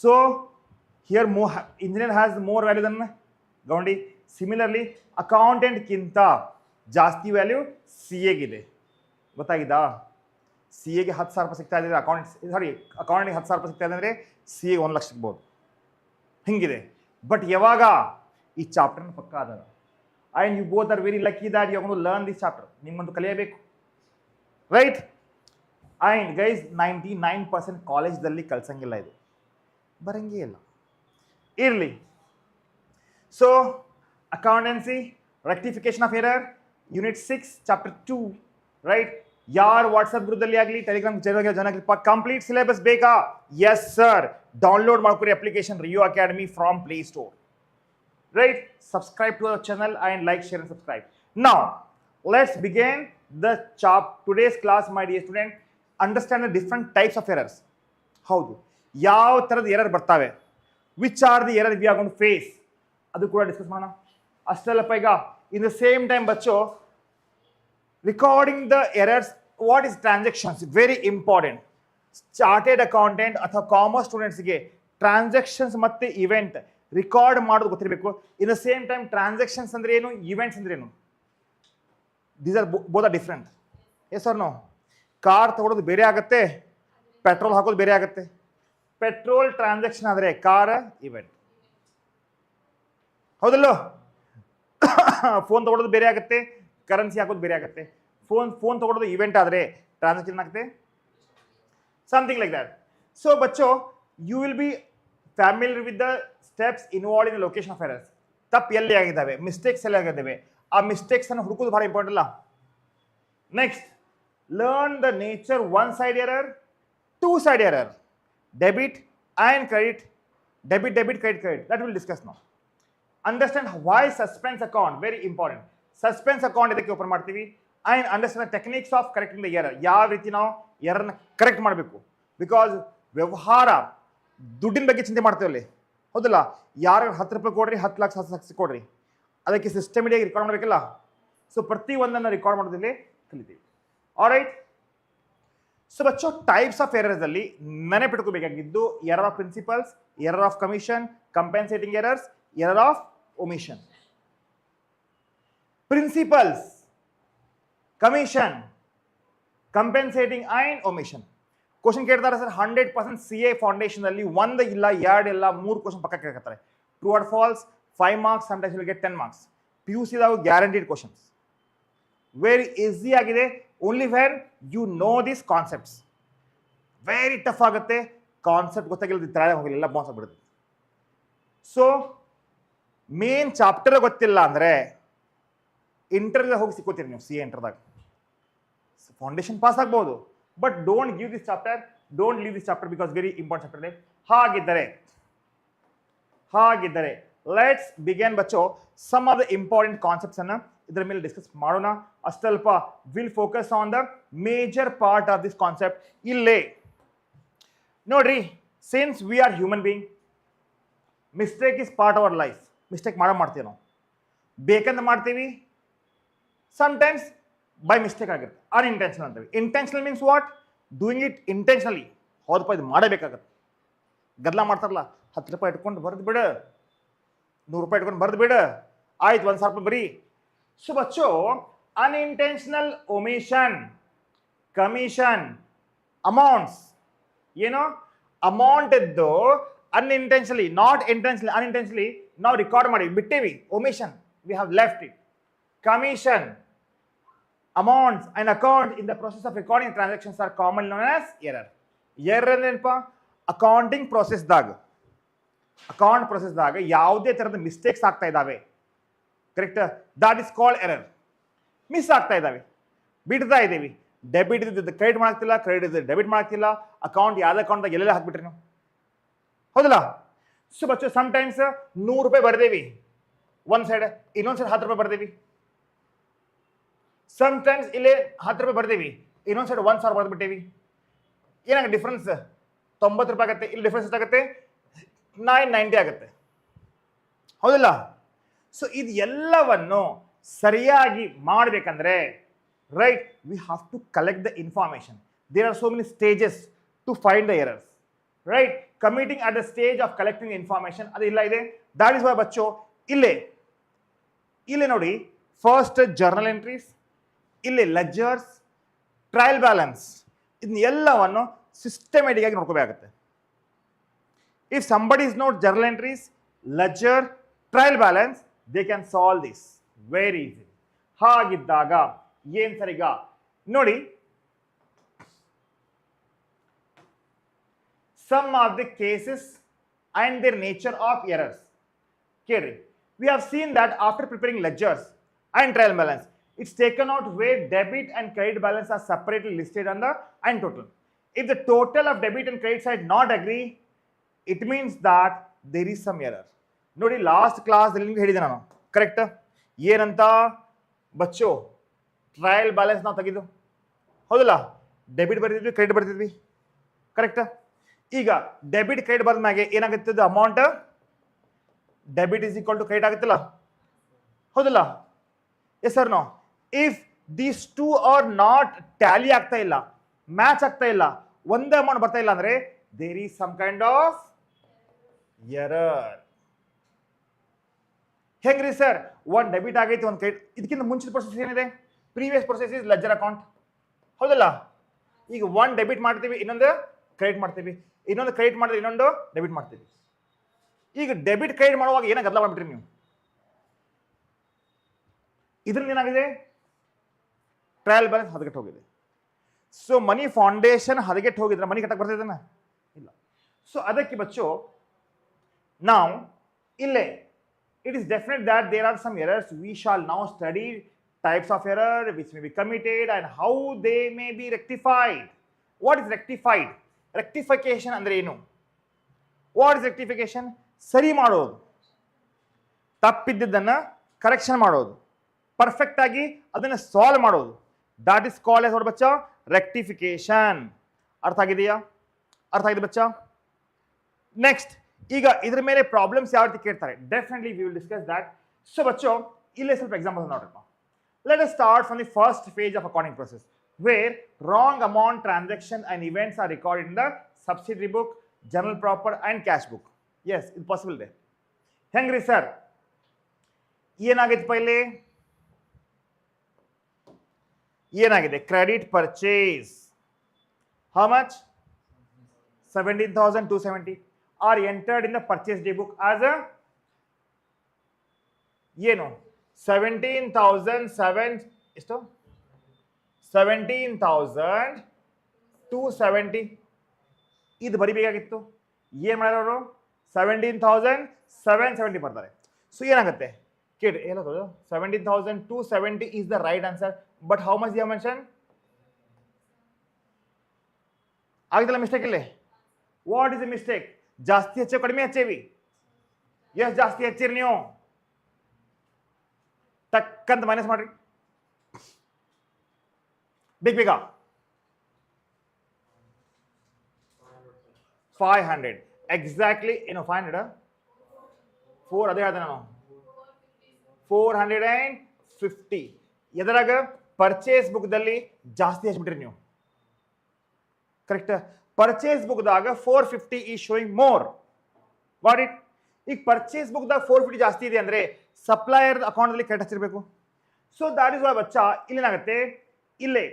So here more engineer has more value than government. Similarly accountant ಕಿಂತ ಜಾಸ್ತಿ value CA ಗಿದೆ. ಗೊತ್ತಾಗಿದಾ? CA ಗೆ 10,000 ರೂಪಾಯಿ ಸಿಗ್ತಾ ಇದೆ, ಅಕೌಂಟಿಂಗ್ 10,000 ರೂಪಾಯಿ ಸಿಗ್ತಾ ಇದೆ ಅಂದರೆ CA 1 ಲಕ್ಷ ಸಿಗ್ಬೋದು. ಹಿಂಗಿದೆ. ಬಟ್ ಯಾವಾಗ ಈ ಚಾಪ್ಟರ್ನ ಪಕ್ಕ ಅದ, and you both are very lucky that you gonna to learn this chapter. ನಿಮ್ಮಂತೂ ಕಲಿಯಬೇಕು, ರೈಟ್? ಆ್ಯಂಡ್ ಗೈಸ್ 99% ಕಾಲೇಜ್ದಲ್ಲಿ ಕಲ್ಸಂಗಿಲ್ಲ, ಇದು ಬರಂಗೇ ಇಲ್ಲ. ಇರಲಿ. So accountancy, rectification of error, unit 6 chapter 2, right? ಯಾರು ವಾಟ್ಸಪ್ ಗ್ರೂಪ್ದಲ್ಲಿ ಆಗಲಿ ಟೆಲಿಗ್ರಾಮ್ ಜನ ಕಂಪ್ಲೀಟ್ ಸಿಲೆಬಸ್ ಬೇಕಾ? ಎಸ್ ಸರ್, ಡೌನ್ಲೋಡ್ ಮಾಡ್ಕೊರಿ application Rio Academy from Play Store, right? Subscribe to our channel and like, share and subscribe. Now let's begin the today's class, my dear student. Understand the different types of errors. ಹೌದು, ಯಾವ ಥರದ error ಬರ್ತಾವೆ, which are the error we are gonna to face, ಅದು ಕೂಡ discuss ಮಾಡೋಣ. ಅಷ್ಟಲ್ಲಪ್ಪ, ಈಗ in the same time ಬಚ್ಚೋ recording the errors. What is transactions? Very important. Chartered accountant ಅಥವಾ ಕಾಮರ್ಸ್ ಸ್ಟೂಡೆಂಟ್ಸ್ಗೆ ಟ್ರಾನ್ಸಾಕ್ಷನ್ಸ್ ಮತ್ತು ಇವೆಂಟ್ ರಿಕಾರ್ಡ್ ಮಾಡೋದು ಗೊತ್ತಿರಬೇಕು. In the same time transactions ಅಂದ್ರೆ ಏನು, ಇವೆಂಟ್ಸ್ ಅಂದ್ರೆ ಏನು, these are both are different. Yes or no? Car ತಗೊಳ್ಳೋದು ಬೇರೆ ಆಗುತ್ತೆ, ಪೆಟ್ರೋಲ್ ಹಾಕೋದು ಬೇರೆ ಆಗುತ್ತೆ. ಪೆಟ್ರೋಲ್ ಟ್ರಾನ್ಸಾಕ್ಷನ್ ಆದರೆ ಕಾರ್ ಇವೆಂಟ್, ಹೌದಲ್ಲೋ? ಫೋನ್ ತಗೊಳ್ಳೋದು ಬೇರೆ ಆಗುತ್ತೆ, ಕರೆನ್ಸಿ ಹಾಕೋದು ಬೇರೆ ಆಗುತ್ತೆ. ಫೋನ್ ತಗೊಳ್ಳೋದು ಇವೆಂಟ್ ಆದರೆ ಟ್ರಾನ್ಸಾಕ್ಷನ್ ಆಗುತ್ತೆ, ಸಮಥಿಂಗ್ ಲೈಕ್ ದ್ಯಾಟ್. ಸೊ ಬಚ್ಚೋ, you will be familiar with the steps involve in the location of errors. ತಪ್ಪು ಎಲ್ಲಿ ಆಗಿದ್ದಾವೆ, ಮಿಸ್ಟೇಕ್ಸ್ ಎಲ್ಲಿ ಆಗಿದ್ದಾವೆ, ಆ ಮಿಸ್ಟೇಕ್ಸ್ ಅನ್ನು ಹುಡುಕೋದು ಭಾಳ ಇಂಪಾರ್ಟೆಂಟ್ ಅಲ್ಲ. Next, learn the nature one side error, two side error, debit and credit, debit credit, that will discuss ನಾವು. Understand why suspense account very important. Suspense account ಇದಕ್ಕೆ ಓಪನ್ ಮಾಡ್ತೀವಿ. And understand the techniques of correcting the error, ಯಾವ ರೀತಿ ನಾವು ಎರರ್ನ correct ಮಾಡಬೇಕು. Because ವ್ಯವಹಾರ ದುಡ್ಡಿನ ಬಗ್ಗೆ ಚಿಂತೆ ಮಾಡ್ತೇವಲ್ಲಿ, ಹೌದಲ್ಲ? ಯಾರು 10 ರೂಪಾಯಿ ಕೊಡ್ರಿ, 10 ಲಕ್ಷ ಕೊಡ್ರಿ, ಅದಕ್ಕೆ ಸಿಸ್ಟಮಿಡಿಯಾಗಿ ರೆಕಾರ್ಡ್ ಮಾಡಬೇಕಲ್ಲ. ಸೊ ಪ್ರತಿ ಒಂದನ್ನು ರೆಕಾರ್ಡ್ ಮಾಡೋದ್ರಲ್ಲಿ ಕಲಿತೀವಿ. ಆಲ್ರೈಟ್? ಸೊ ಬಚ್ಚೋ, ಟೈಪ್ಸ್ ಆಫ್ ಎರರ್ಸ್ ಅಲ್ಲಿ ನೆನಪಿಟ್ಕೋಬೇಕಾಗಿದ್ದು error of principles, error of commission, compensating errors, error of omission. Principles, commission, compensating and omission. Question ಕೇಳ್ತಾರೆ ಸರ್, 100% CA ಫೌಂಡೇಶನ್ ಅಲ್ಲಿ 1 ಇಲ್ಲ 2 ಇಲ್ಲ 3 ಕ್ವಶನ್ ಪಕ್ಕ ಕೇಳ್ತಾರೆ. True or false, 5 marks, sometimes will get 10 marks. PUC ದಾವು guaranteed questions, very easy ಆಗಿದೆ. Only when you know this concepts. Very tough ಆಗುತ್ತೆ, concept ಗೊತ್ತಾಗಿಲ್ಲ, ತಲೆ ಹೋಗಿಲ್ಲ, ಎಲ್ಲ ಬಾನ್ಸ್ ಆಗ್ಬಿಡುತ್ತೆ. ಸೊ ಮೇನ್ ಚಾಪ್ಟರ್ ಗೊತ್ತಿಲ್ಲ ಅಂದರೆ ಇಂಟರ್ವ್ಯೂ ಹೋಗಿ ಸಿಕ್ಕೋತೀರಿ ನೀವು. CA ಇಂಟರ್ದಾಗ ಫೌಂಡೇಶನ್ ಪಾಸ್ ಆಗ್ಬೋದು, but don't give this chapter, don't leave this chapter because very important chapter. ಹಾಗಿದ್ದರೆ ಲೆಟ್ಸ್ ಬಿಗಿನ್ ಬಚ್ಚೋ. Some of the important concepts ಅನ್ನ ಇದರ ಮೇಲೆ ಡಿಸ್ಕಸ್ ಮಾಡೋಣ. ಅಷ್ಟಲ್ಪ will focus on the major part of this concept. ಇಲ್ಲೇ ನೋಡ್ರಿ, since we are human being, mistake is part our life. Mistake ಮಾಡ್ತೀವಿ ನಾವು, ಬೇಕಂತ ಮಾಡ್ತೀವಿ. ಸಮಟೈಮ್ಸ್ ಬೈ ಮಿಸ್ಟೇಕ್ ಆಗಿರುತ್ತೆ, ಅನ್ಇಂಟೆನ್ಷನಲ್ ಅಂತೀವಿ. Intentional means what? Doing it intentionally. ಹೌದಪ್ಪ, ಇದು ಮಾಡಬೇಕಾಗತ್ತೆ. ಗದ್ದಲ ಮಾಡ್ತಾರಲ್ಲ, 10 ರೂಪಾಯಿ ಇಟ್ಕೊಂಡು ಬರೆದು ಬಿಡು, 100 ರೂಪಾಯಿ ಇಟ್ಕೊಂಡು ಬರೆದು ಬಿಡು, ಆಯ್ತು 1,000 ರೂಪಾಯಿ ಬರೀ. ಸೊ ಬಚ್ಚೋ, ಅನ್ಇಂಟೆನ್ಷನಲ್ ಒಮಿಷನ್, ಕಮಿಷನ್, ಅಮೌಂಟ್ಸ್, ಏನೋ ಅಮೌಂಟ್ ಇದ್ದು unintentionally, not intentionally, unintentionally ನಾವು ರೆಕಾರ್ಡ್ ಮಾಡಿ ಬಿಟ್ಟೇವಿ, omission, we have left it. Commission, amounts and account in the process of recording transactions are common known as error. Error ಅಂದ್ರೇನಪ್ಪ? Account ಪ್ರೊಸೆಸ್ದಾಗ ಯಾವುದೇ ಥರದ mistakes ಆಗ್ತಾ ಇದ್ದಾವೆ, correct? That is called error. Miss ಆಗ್ತಾ ಇದ್ದಾವೆ, ಬಿಡ್ತಾ ಇದ್ದೀವಿ. ಡೆಬಿಟ್ ಇದ್ದು ಕ್ರೆಡಿಟ್ ಮಾಡ್ತಿಲ್ಲ, ಕ್ರೆಡಿಟ್ ಇದ್ದು ಡೆಬಿಟ್ ಮಾಡ್ತಿಲ್ಲ. ಅಕೌಂಟ್ ಯಾವ್ದು ಅಕೌಂಟ್ದಾಗ ಎಲ್ಲೆಲ್ಲ ಹಾಕ್ಬಿಟ್ರಿ ನಾವು, ಹೌದಲ್ಲ? ಸೊ ಬಚ್ಚು, ಸಮಟೈಮ್ಸ್ 100 ರೂಪಾಯಿ ಬರ್ದೇವಿ ಒಂದು ಸೈಡ್, ಇನ್ನೊಂದು ಸೈಡ್ 10 ರೂಪಾಯಿ ಬರ್ದೇವಿ. ಸಮಟೈಮ್ಸ್ ಇಲ್ಲೇ 10 ರೂಪಾಯಿ ಬರ್ದೇವಿ, ಇನ್ನೊಂದು ಸೈಡ್ 1,000 ಬರ್ದ್ಬಿಟ್ಟೇವಿ. ಏನಾಗುತ್ತೆ ಡಿಫ್ರೆನ್ಸ್? 90 ರೂಪಾಯಿ ಆಗುತ್ತೆ. ಇಲ್ಲಿ ಡಿಫ್ರೆನ್ಸ್ ಎಷ್ಟಾಗುತ್ತೆ? 990 ಆಗುತ್ತೆ, ಹೌದಲ್ಲ? ಸೊ ಇದು ಎಲ್ಲವನ್ನು ಸರಿಯಾಗಿ ಮಾಡಬೇಕಂದ್ರೆ, right, we have to collect the information. There are so many stages to find the errors, right? committing at the stage of collecting information ಅದು ಇಲ್ಲ ಇದೆ. That is why ಬಚ್ಚೋ ಇಲ್ಲೇ ನೋಡಿ ಫಸ್ಟ್ ಜರ್ನಲ್ ಎಂಟ್ರೀಸ್, ಇಲ್ಲಿ ಲೆಜರ್ಸ್, ಟ್ರಯಲ್ ಬ್ಯಾಲೆನ್ಸ್, ಇದನ್ನ ಎಲ್ಲವನ್ನು systematic ಆಗಿ ನೋಡ್ಕೋಬೇಕಾಗುತ್ತೆ. If somebody is note journal entries, ledger, trial balance, they can solve this very easy. ಹಾಗಿದ್ದಾಗ ಏನ್ ಸರ್ ಈಗ ನೋಡಿ, some of the cases and their nature of errors. Kerry, we have seen that after preparing ledgers and trial balance, it's taken out where debit and credit balance are separately listed on the and total. If the total of debit and credit side not agree, it means that there is some error. ನೋಡಿ last class ಅಲ್ಲಿ ಹೇಳಿದೆ ನಾನು, correct? ಏನಂತ ಬಚ್ಚೋ, trial balance ನಾವು ತೆಗೆದು ಹೌದಲ್ಲ, debit ಬರ್ತಿದ್ವಿ, credit ಬರ್ತಿದ್ವಿ, ಕರೆಕ್ಟ್? ಈಗ ಡೆಬಿಟ್ ಕ್ರೆಡಿಟ್ ಬಂದ ಮ್ಯಾಗೆ ಏನಾಗುತ್ತೆ, amount debit is equal to credit ಆಗುತ್ತಲ್ಲ, ಹೌದಲ್ಲ? Yes sir no? If these two are not tally ಆಗ್ತಾ ಇಲ್ಲ, ಮ್ಯಾಚ್ ಆಗ್ತಾ ಇಲ್ಲ, ಒಂದೇ ಅಮೌಂಟ್ ಬರ್ತಾ ಇಲ್ಲ ಅಂದ್ರೆ there is some kind of error. ಹೆಂಗ್ರಿ ಸರ್? ಒಂದು ಡೆಬಿಟ್ ಆಗೈತಿ, ಒಂದು ಕ್ರೆಡಿಟ್. ಇದಕ್ಕಿಂತ ಮುಂಚಿನ ಪ್ರೊಸೆಸ್ ಏನಿದೆ? Previous process is ledger account, ಹೌದಲ್ಲ? ಈಗ ಒಂದು ಡೆಬಿಟ್ ಮಾಡ್ತೀವಿ, ಇನ್ನೊಂದು ಕ್ರೆಡಿಟ್ ಮಾಡ್ತೀವಿ, ಇನ್ನೊಂದು ಕ್ರೆಡಿಟ್ ಮಾಡಿದ್ರೆ ಇನ್ನೊಂದು ಡೆಬಿಟ್ ಮಾಡ್ತೀವಿ. ಈಗ ಡೆಬಿಟ್ ಕ್ರೆಡಿಟ್ ಮಾಡುವಾಗ ಏನೋ ಗದ್ದಲ ಮಾಡ್ಬಿಟ್ರಿ ನೀವು. ಇದ್ರಲ್ಲಿ ಏನಾಗಿದೆ? ಟ್ರಯಲ್ ಬ್ಯಾಲೆನ್ಸ್ ಹದಗೆಟ್ಟು ಹೋಗಿದೆ. ಸೊ ಮನಿ ಫೌಂಡೇಶನ್ ಹದಗೆಟ್ಟು ಹೋಗಿದ್ರೆ ಮನಿ ಕಟ್ಟಕ್ಕೆ ಬರ್ತಿದ್ದಾನ ಇಲ್ಲ. ಸೊ ಅದಕ್ಕೆ ಬಚ್ಚು ನಾವು ಇಲ್ಲೇ it is definite that there are some errors. We shall now study types of error which may be committed and how they may be rectified. What is rectified? Rectification ಅಂದ್ರೆ ಏನು? What is rectification? ಸರಿ ಮಾಡೋದು, ತಪ್ಪಿದ್ದನ್ನ correction ಮಾಡೋದು, perfect ಆಗಿ ಅದನ್ನ solve ಮಾಡೋದು. that is called as what Bachcha? rectification. ಅರ್ಥ ಆಗಿದೆಯಾ? ಅರ್ಥ ಆಗಿದೆ ಬಚ್ಚಾ? ನೆಕ್ಸ್ಟ್ ಈಗ ಇದ್ರ ಮೇಲೆ ಪ್ರಾಬ್ಲಮ್ಸ್ ಯಾವ ರೀತಿ ಕೇಳ್ತಾರೆ, definitely we will discuss that. So ಬಚ್ಚೋ ಇಲ್ಲೇ ಸ್ವಲ್ಪ ಎಕ್ಸಾಂಪಲ್ ನೋಡ್ರಪ್ಪ. Let us start from the first phase of accounting process where wrong amount transaction and events are recorded in the subsidiary book, journal proper and cash book. Yes, ಇದು possible ಇದೆ. ಹೆಂಗ್ರಿ sir? ಏನಾಗಿತ್ತು ಪೈಲೆ? ಏನಾಗಿದೆ? Credit purchase how much? 17,270 are entered in the purchase day book as a ಏನು 17,007 ಎಷ್ಟು 17,270 ಇದು ಬರಿಬೇಕಾಗಿತ್ತು. ಏನು ಮಾಡಿರೋರು? 17,770 ಬರ್ತಾರೆ. ಸೊ ಏನಾಗುತ್ತೆ ಕೇಳಿ, ಏನದು 17,270 is the right answer, but how much you have mentioned? ಆಗಿದಲ್ಲ ಮಿಸ್ಟೇಕ್ ಇಲ್ಲಿ. What is the mistake? ಜಾಸ್ತಿ ಹಚ್ಚೇವಿ ಕಡಿಮೆ ಹಚ್ಚೇವಿ? ಎಷ್ಟು ಜಾಸ್ತಿ ಹಚ್ಚಿರಿ ನೀವು? ಟಕ್ಕಂತ ಮೈನಸ್ ಮಾಡ್ರಿ ಬೇಗ. 500 ಎಕ್ಸಾಕ್ಟ್ಲಿ. ಏನು 500? 4 ಅದೇ ಹೇಳ್ದೆ ನಾನು. 450 ಎದರಾಗ? ಪರ್ಚೇಸ್ ಬುಕ್ದಲ್ಲಿ ಜಾಸ್ತಿ ಹಚ್ಬಿಟ್ರಿ ನೀವು, ಕರೆಕ್ಟ್? ಪರ್ಚೇಸ್ ಬುಕ್ದಾಗ 450 ಈ ಶೋಯಿಂಗ್ ಮೋರ್. What it? ಈಗ ಪರ್ಚೇಸ್ ಬುಕ್ದಾಗ 450 ಜಾಸ್ತಿ ಇದೆ ಅಂದ್ರೆ ಸಪ್ಲೈಯರ್ ಅಕೌಂಟಲ್ಲಿ ಕರೆಕ್ಟ್ ಹಚ್ಚಿರಬೇಕು. ಸೊ ದಾಟ್ ಇಸ್ ವೈ ಬಚ್ಚಾ ಇಲ್ಲೇನಾಗುತ್ತೆ, ಇಲ್ಲೇ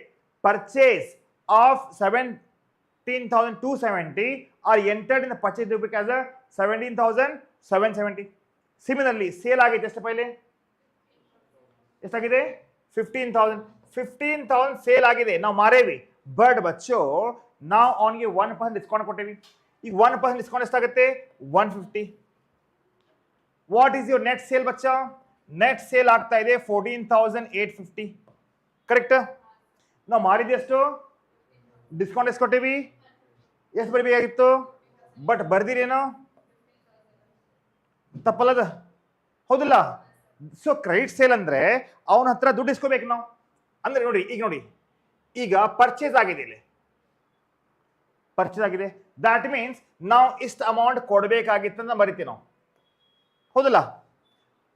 purchase of 17,270 are entered in the purchase book as a 17,770. Similarly sale ಆಗೈತೆ ಎಷ್ಟು ಪೈಲೆ? ಎಷ್ಟಾಗಿದೆ? 15,000 ಸೇಲ್ ಆಗಿದೆ, ನಾವು ಮಾರೇವಿ. ಬಟ್ ಬಚ್ಚೋ ನಾವು ಅವನಿಗೆ 1% ಡಿಸ್ಕೌಂಟ್ ಕೊಟ್ಟೇವಿ. ಈಗ 1% ಡಿಸ್ಕೌಂಟ್ ಎಷ್ಟಾಗುತ್ತೆ? 150. What is your net sale ಬಚ್ಚಾ? ನೆಟ್ ಸೇಲ್ ಆಗ್ತಾ ಇದೆ 14,850, ಕರೆಕ್ಟ್? ನಾವು ಮಾರಿದ ಎಷ್ಟು? ಡಿಸ್ಕೌಂಟ್ ಎಷ್ಟು ಕೊಟ್ಟೇವಿ? ಎಷ್ಟು ಬರಬೇಕಾಗಿತ್ತು? ಬಟ್ ಬರ್ದಿರೇನೋ? ತಪ್ಪಲ್ಲದ, ಹೌದಿಲ್ಲ? ಸೊ ಕ್ರೆಡಿಟ್ ಸೇಲ್ ಅಂದ್ರೆ ಅವನ ಹತ್ರ ದುಡ್ಡು ಇಸ್ಕೋಬೇಕು ನಾವು. ಅಂದ್ರೆ ನೋಡಿ, ಈಗ ಪರ್ಚೇಸ್ ಆಗಿದೆ, ಇಲ್ಲಿ ಪರ್ಚೇಸ್ ಆಗಿದೆ. ದಾಟ್ ಮೀನ್ಸ್ ನಾವು ಇಷ್ಟು ಅಮೌಂಟ್ ಕೊಡಬೇಕಾಗಿತ್ತು ಅಂತ ಬರಿತೀವಿ ನಾವು, ಹೌದಲ್ಲ?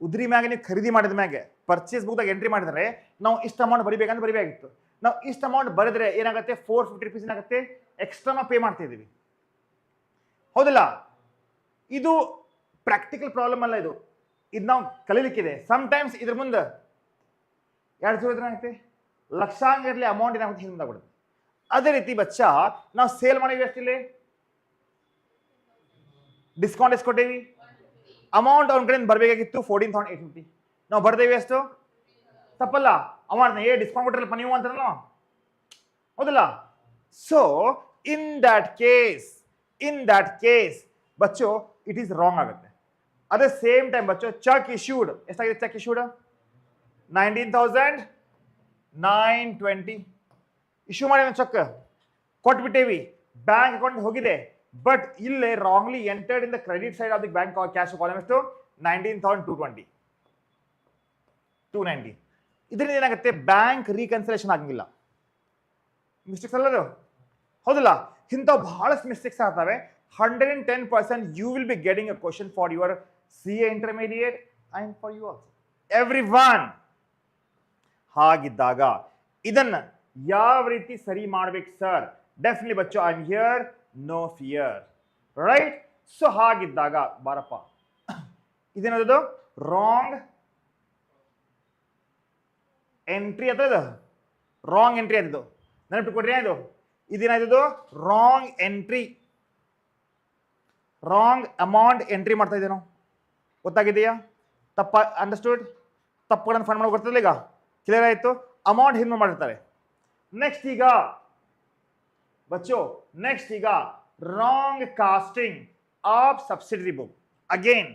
ಉದ್ರಿ ಮ್ಯಾಗೆ ನೀವು ಖರೀದಿ ಮಾಡಿದ ಮ್ಯಾಗೆ ಪರ್ಚೇಸ್ ಬುಕ್ದಾಗ ಎಂಟ್ರಿ ಮಾಡಿದ್ರೆ ನಾವು ಇಷ್ಟು ಅಮೌಂಟ್ ಬರಿಬೇಕಂತ ಬರಿಬೇಕಾಗಿತ್ತು. ನಾವು ಇಷ್ಟು ಅಮೌಂಟ್ ಬರೆದ್ರೆ ಏನಾಗುತ್ತೆ? 450 ರೂಪೀಸ್ ಏನಾಗುತ್ತೆ? ಎಕ್ಸ್ಟ್ರಾ ನಾವು ಪೇ ಮಾಡ್ತಾ ಇದ್ದೀವಿ. ಹೌದಲ್ಲ? ಇದು ಪ್ರಾಕ್ಟಿಕಲ್ ಪ್ರಾಬ್ಲಮ್ ಅಲ್ಲ, ಇದು ನಾವು ಕಲೀಲಿಕ್ಕಿದೆ. ಸಮ್ಟೈಮ್ಸ್ ಇದ್ರ ಮುಂದೆ 2 0 ಏನಾಗುತ್ತೆ, ಲಕ್ಷಾಂಗ ಇರಲಿ ಅಮೌಂಟ್ ಏನಾಗುತ್ತೆ ಹಿಂದಾಗ್ಬಿಡುತ್ತೆ. ಅದೇ ರೀತಿ ಬಚ್ಚ ನಾವು ಸೇಲ್ ಮಾಡಿವಿ ಎಷ್ಟಿಲ್ಲಿ, ಡಿಸ್ಕೌಂಟ್ ಎಷ್ಟು ಕೊಟ್ಟೇವಿ, ಅಮೌಂಟ್ ಅವ್ನ ಕಡೆಯಿಂದ ಬರಬೇಕಾಗಿತ್ತು 14,850, ನಾವು ಬರ್ದೇವಿ ಎಷ್ಟು, ತಪ್ಪಲ್ಲ? ಅಮೌಂಟ್ ಡಿಸ್ಕೌಂಟ್ ಕೊಟ್ಟಿರಲ್ಲಪ್ಪ ನೀವು ಅಂತಾರಲ್ಲ, ಹೌದಲ್ಲ? ಸೊ ಇನ್ ದಟ್ ಕೇಸ್ ಬಚ್ಚೋ ಇಟ್ ಈಸ್ ರಾಂಗ್ ಆಗುತ್ತೆ. ಅದೇ ಸೇಮ್ ಟೈಮ್ ಬಚ್ಚೋ ಚೆಕ್ ಇಶ್ಯೂಡ್ ಎಷ್ಟಾಗಿದೆ, ಚೆಕ್ ಇಶ್ಯೂಡ್ 19,920 ಇಶ್ಯೂ ಮಾಡಿ ಚೆಕ್ ಕೊಟ್ಬಿಟ್ಟೇವಿ, ಬ್ಯಾಂಕ್ ಅಕೌಂಟ್ ಹೋಗಿದೆ. ಬಟ್ ಇಲ್ಲೇ wrongly entered in the credit side of the bank cash column ಎಷ್ಟು, 19,290. ಇದರಿಂದ ಏನಾಗುತ್ತೆ, ಬ್ಯಾಂಕ್ ರೀಕನ್ಸಿಲೇಷನ್ ಆಗಂಗಿಲ್ಲ. ಮಿಸ್ಟೇಕ್ಸ್ ಅಲ್ಲದು, ಹೌದಲ್ಲ? ಇಂಥವು ಬಹಳಷ್ಟು ಮಿಸ್ಟೇಕ್ಸ್ ಆಗ್ತವೆ. 110% you will be getting a question for your CA intermediate and for you also, every one. ಹಾಗಿದ್ದಾಗ ಇದನ್ನ ಯಾವ ರೀತಿ ಸರಿ ಮಾಡ್ಬೇಕು ಸರ್? ಡೆಫಿನೆಟ್ಲಿ ಬಚ್ಚೋ I am here, no fear, right? So ಹಾಗಿದ್ದಾಗ ಬಾರಪ್ಪ, ಇದೇನದು ರಾಂಗ್ ಎಂಟ್ರಿ ಅಥವಾ ರಾಂಗ್ ಎಂಟ್ರಿ ಅದು ನೆನಪಿಟ್ಕೊಡ್ರಿ. ಇದು ಇದೇನಾಯ್ತದು wrong entry, wrong amount entry ಮಾಡ್ತಾ ಇದ್ದೇವೆ ನಾವು. ಗೊತ್ತಾಗಿದೆಯಾ? ತಪ್ಪ ಅಂಡರ್ಸ್ಟೂಡ್? ತಪ್ಪುಗಳನ್ನು ಫೈಂಡ್ ಮಾಡಿ ಗೊತ್ತಿಲ್ಲ. ಈಗ ಕ್ಲಿಯರ್ ಆಯ್ತು? ಅಮೌಂಟ್ ಹಿಂದೆ ಮಾಡಿರ್ತಾರೆ. ನೆಕ್ಸ್ಟ್ ಈಗ ಬಚ್ಚೋ, ನೆಕ್ಸ್ಟ್ ಈಗ wrong casting of subsidiary book. Again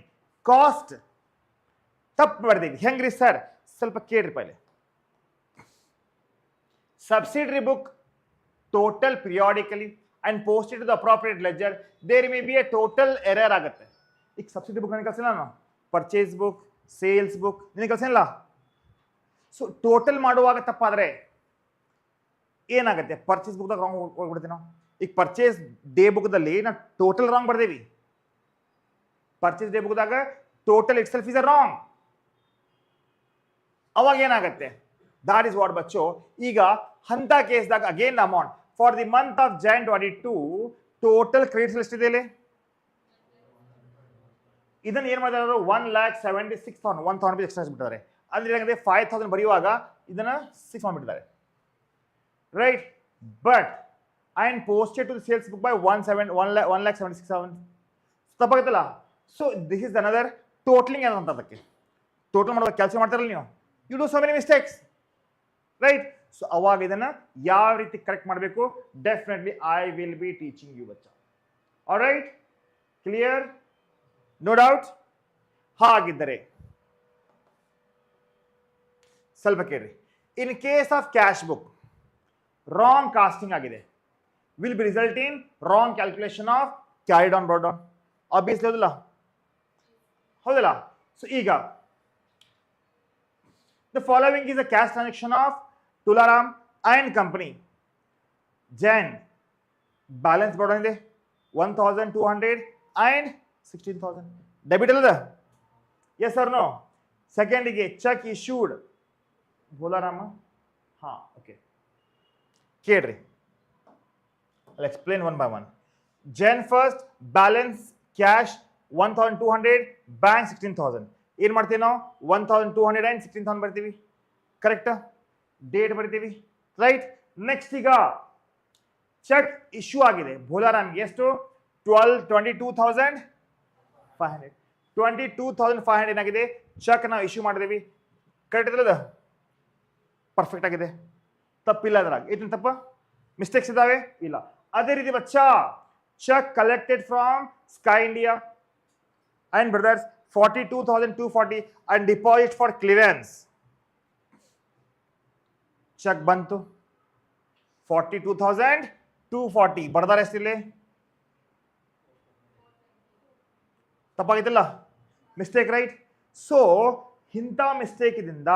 cost ತಪ್ಪು ಮಾಡಿದೀವಿ. ಹೆಂಗ್ರಿ ಸರ್? ಸ್ವಲ್ಪ ಕೇಳ್ರಿ ಪೈಲೆ. Subsidiary book total periodically and posted to the appropriate ledger. There may be a total error ಆಗುತ್ತೆ. ಈಗ ಸಬ್ಸಿಡಿ ಬುಕ್ ನನಗೆ ಕಳ್ಸಿಲ್ಲ, ನಾನು ಪರ್ಚೇಸ್ ಬುಕ್, ಸೇಲ್ಸ್ ಬುಕ್ ನಿನಗೆ ಕಳ್ಸಿಲ್ಲ. ಸೊ ಟೋಟಲ್ ಮಾಡುವಾಗ ತಪ್ಪಾದ್ರೆ ಏನಾಗುತ್ತೆ, ಪರ್ಚೇಸ್ ಬುಕ್ದಾಗ ರಾಂಗ್ ಹೋಗ್ಬಿಡ್ತೀವಿ ನಾವು. ಈಗ ಪರ್ಚೇಸ್ ಡೇ ಬುಕ್ದಲ್ಲಿ ನಾವು ಟೋಟಲ್ ರಾಂಗ್ ಬರ್ದೇವಿ. ಪರ್ಚೇಸ್ ಡೇ ಬುಕ್ದಾಗ total itself is a wrong. ಅವಾಗ ಏನಾಗುತ್ತೆ, that is what ಬಚ್ಚೋ. ಈಗ ಅಂತ ಕೇಸ್ದಾಗ again amount for the month of Jan 22 total credits ಎಷ್ಟಿದೆ ಇಲ್ಲಿ, ಇದನ್ನ ಏನ್ ಮಾಡಿದಾರೆ, 1,76,000 1,000 ರೂಪಾಯಿ ಎಕ್ಸ್ಟ್ರಾ ಬಿಟ್ಟಿದ್ದಾರೆ. ಅಂದ್ರೆ ಏನಾಗಿದೆ, 5,000 ಬರೆಯುವಾಗ ಇದನ್ನ 6 ಮಾಡಿಬಿಟ್ಟಿದ್ದಾರೆ, right? But I posted to the sales book by 1,76,000 ತಪ್ಪಾಗುತ್ತಲ್ಲ. So this is another totaling ಏನಂತ, ಅದಕ್ಕೆ ಟೋಟಲ್ ಮಾಡುವಾಗ ಕೆಲಸ ಮಾಡ್ತಾರಲ್ಲ ನೀವು, you do so many mistakes, right? So ಅವಾಗ ಇದನ್ನ ಯಾವ ರೀತಿ ಕರೆಕ್ಟ್ ಮಾಡಬೇಕು, definitely I will be teaching you ಬಚ್ಚ. Alright, clear, no doubt? ಹಾಗಿದ್ದರೆ ಸ್ವಲ್ಪ ಕೇಳ್ರಿ. In case of cash book wrong casting ಆಗಿದೆ, will be result in wrong calculation of carried on broad on. Obviously ಹೌದಲ್ಲ, ಹೌದಲ್ಲ? ಸೊ ಈಗ the following is a cash transaction of Tularam and company. Jan balance brought on 1,200 and 16,000. Debit alada? Yes or no? Second ige check issued Tularam. Ha, okay. Kedri. I'll explain one by one. Jan first balance cash 1,200, bank 16,000. ಏನು ಮಾಡ್ತೀವಿ ನಾವು, 1,200 and 16,000 ಬರ್ತೀವಿ, correct? Date ಬರ್ತೀವಿ, right? Next ಈಗ check issue ಆಗಿದೆ ಭೋಲಾರಾಮ್ಗೆ, ಎಷ್ಟು, 22,500. 22,500 ಏನಾಗಿದೆ, check ನಾವು ಇಶ್ಯೂ ಮಾಡಿದೀವಿ, ಕರೆಕ್ಟ್ ಇದ್ರಲ್ಲ, ಪರ್ಫೆಕ್ಟ್ ಆಗಿದೆ, ತಪ್ಪಿಲ್ಲ ಅದ್ರಾಗ. ಇದನ್ನ ತಪ್ಪ ಮಿಸ್ಟೇಕ್ಸ್ ಇದಾವೆ? ಇಲ್ಲ. ಅದೇ ರೀತಿ ಬಚ್ಚಾ cheque collected from Sky India and brothers 42,240 and deposit for clearance. Cheque ಬಂತು 42,240, ಬರ್ದಾರೆ ಎಷ್ಟಿಲ್ಲಿ, ತಪ್ಪಾಗಿತ್ತಲ್ಲ, ಮಿಸ್ಟೇಕ್, ರೈಟ್? ಸೊ ಇಂಥ ಮಿಸ್ಟೇಕ್ ಇದರಿಂದ,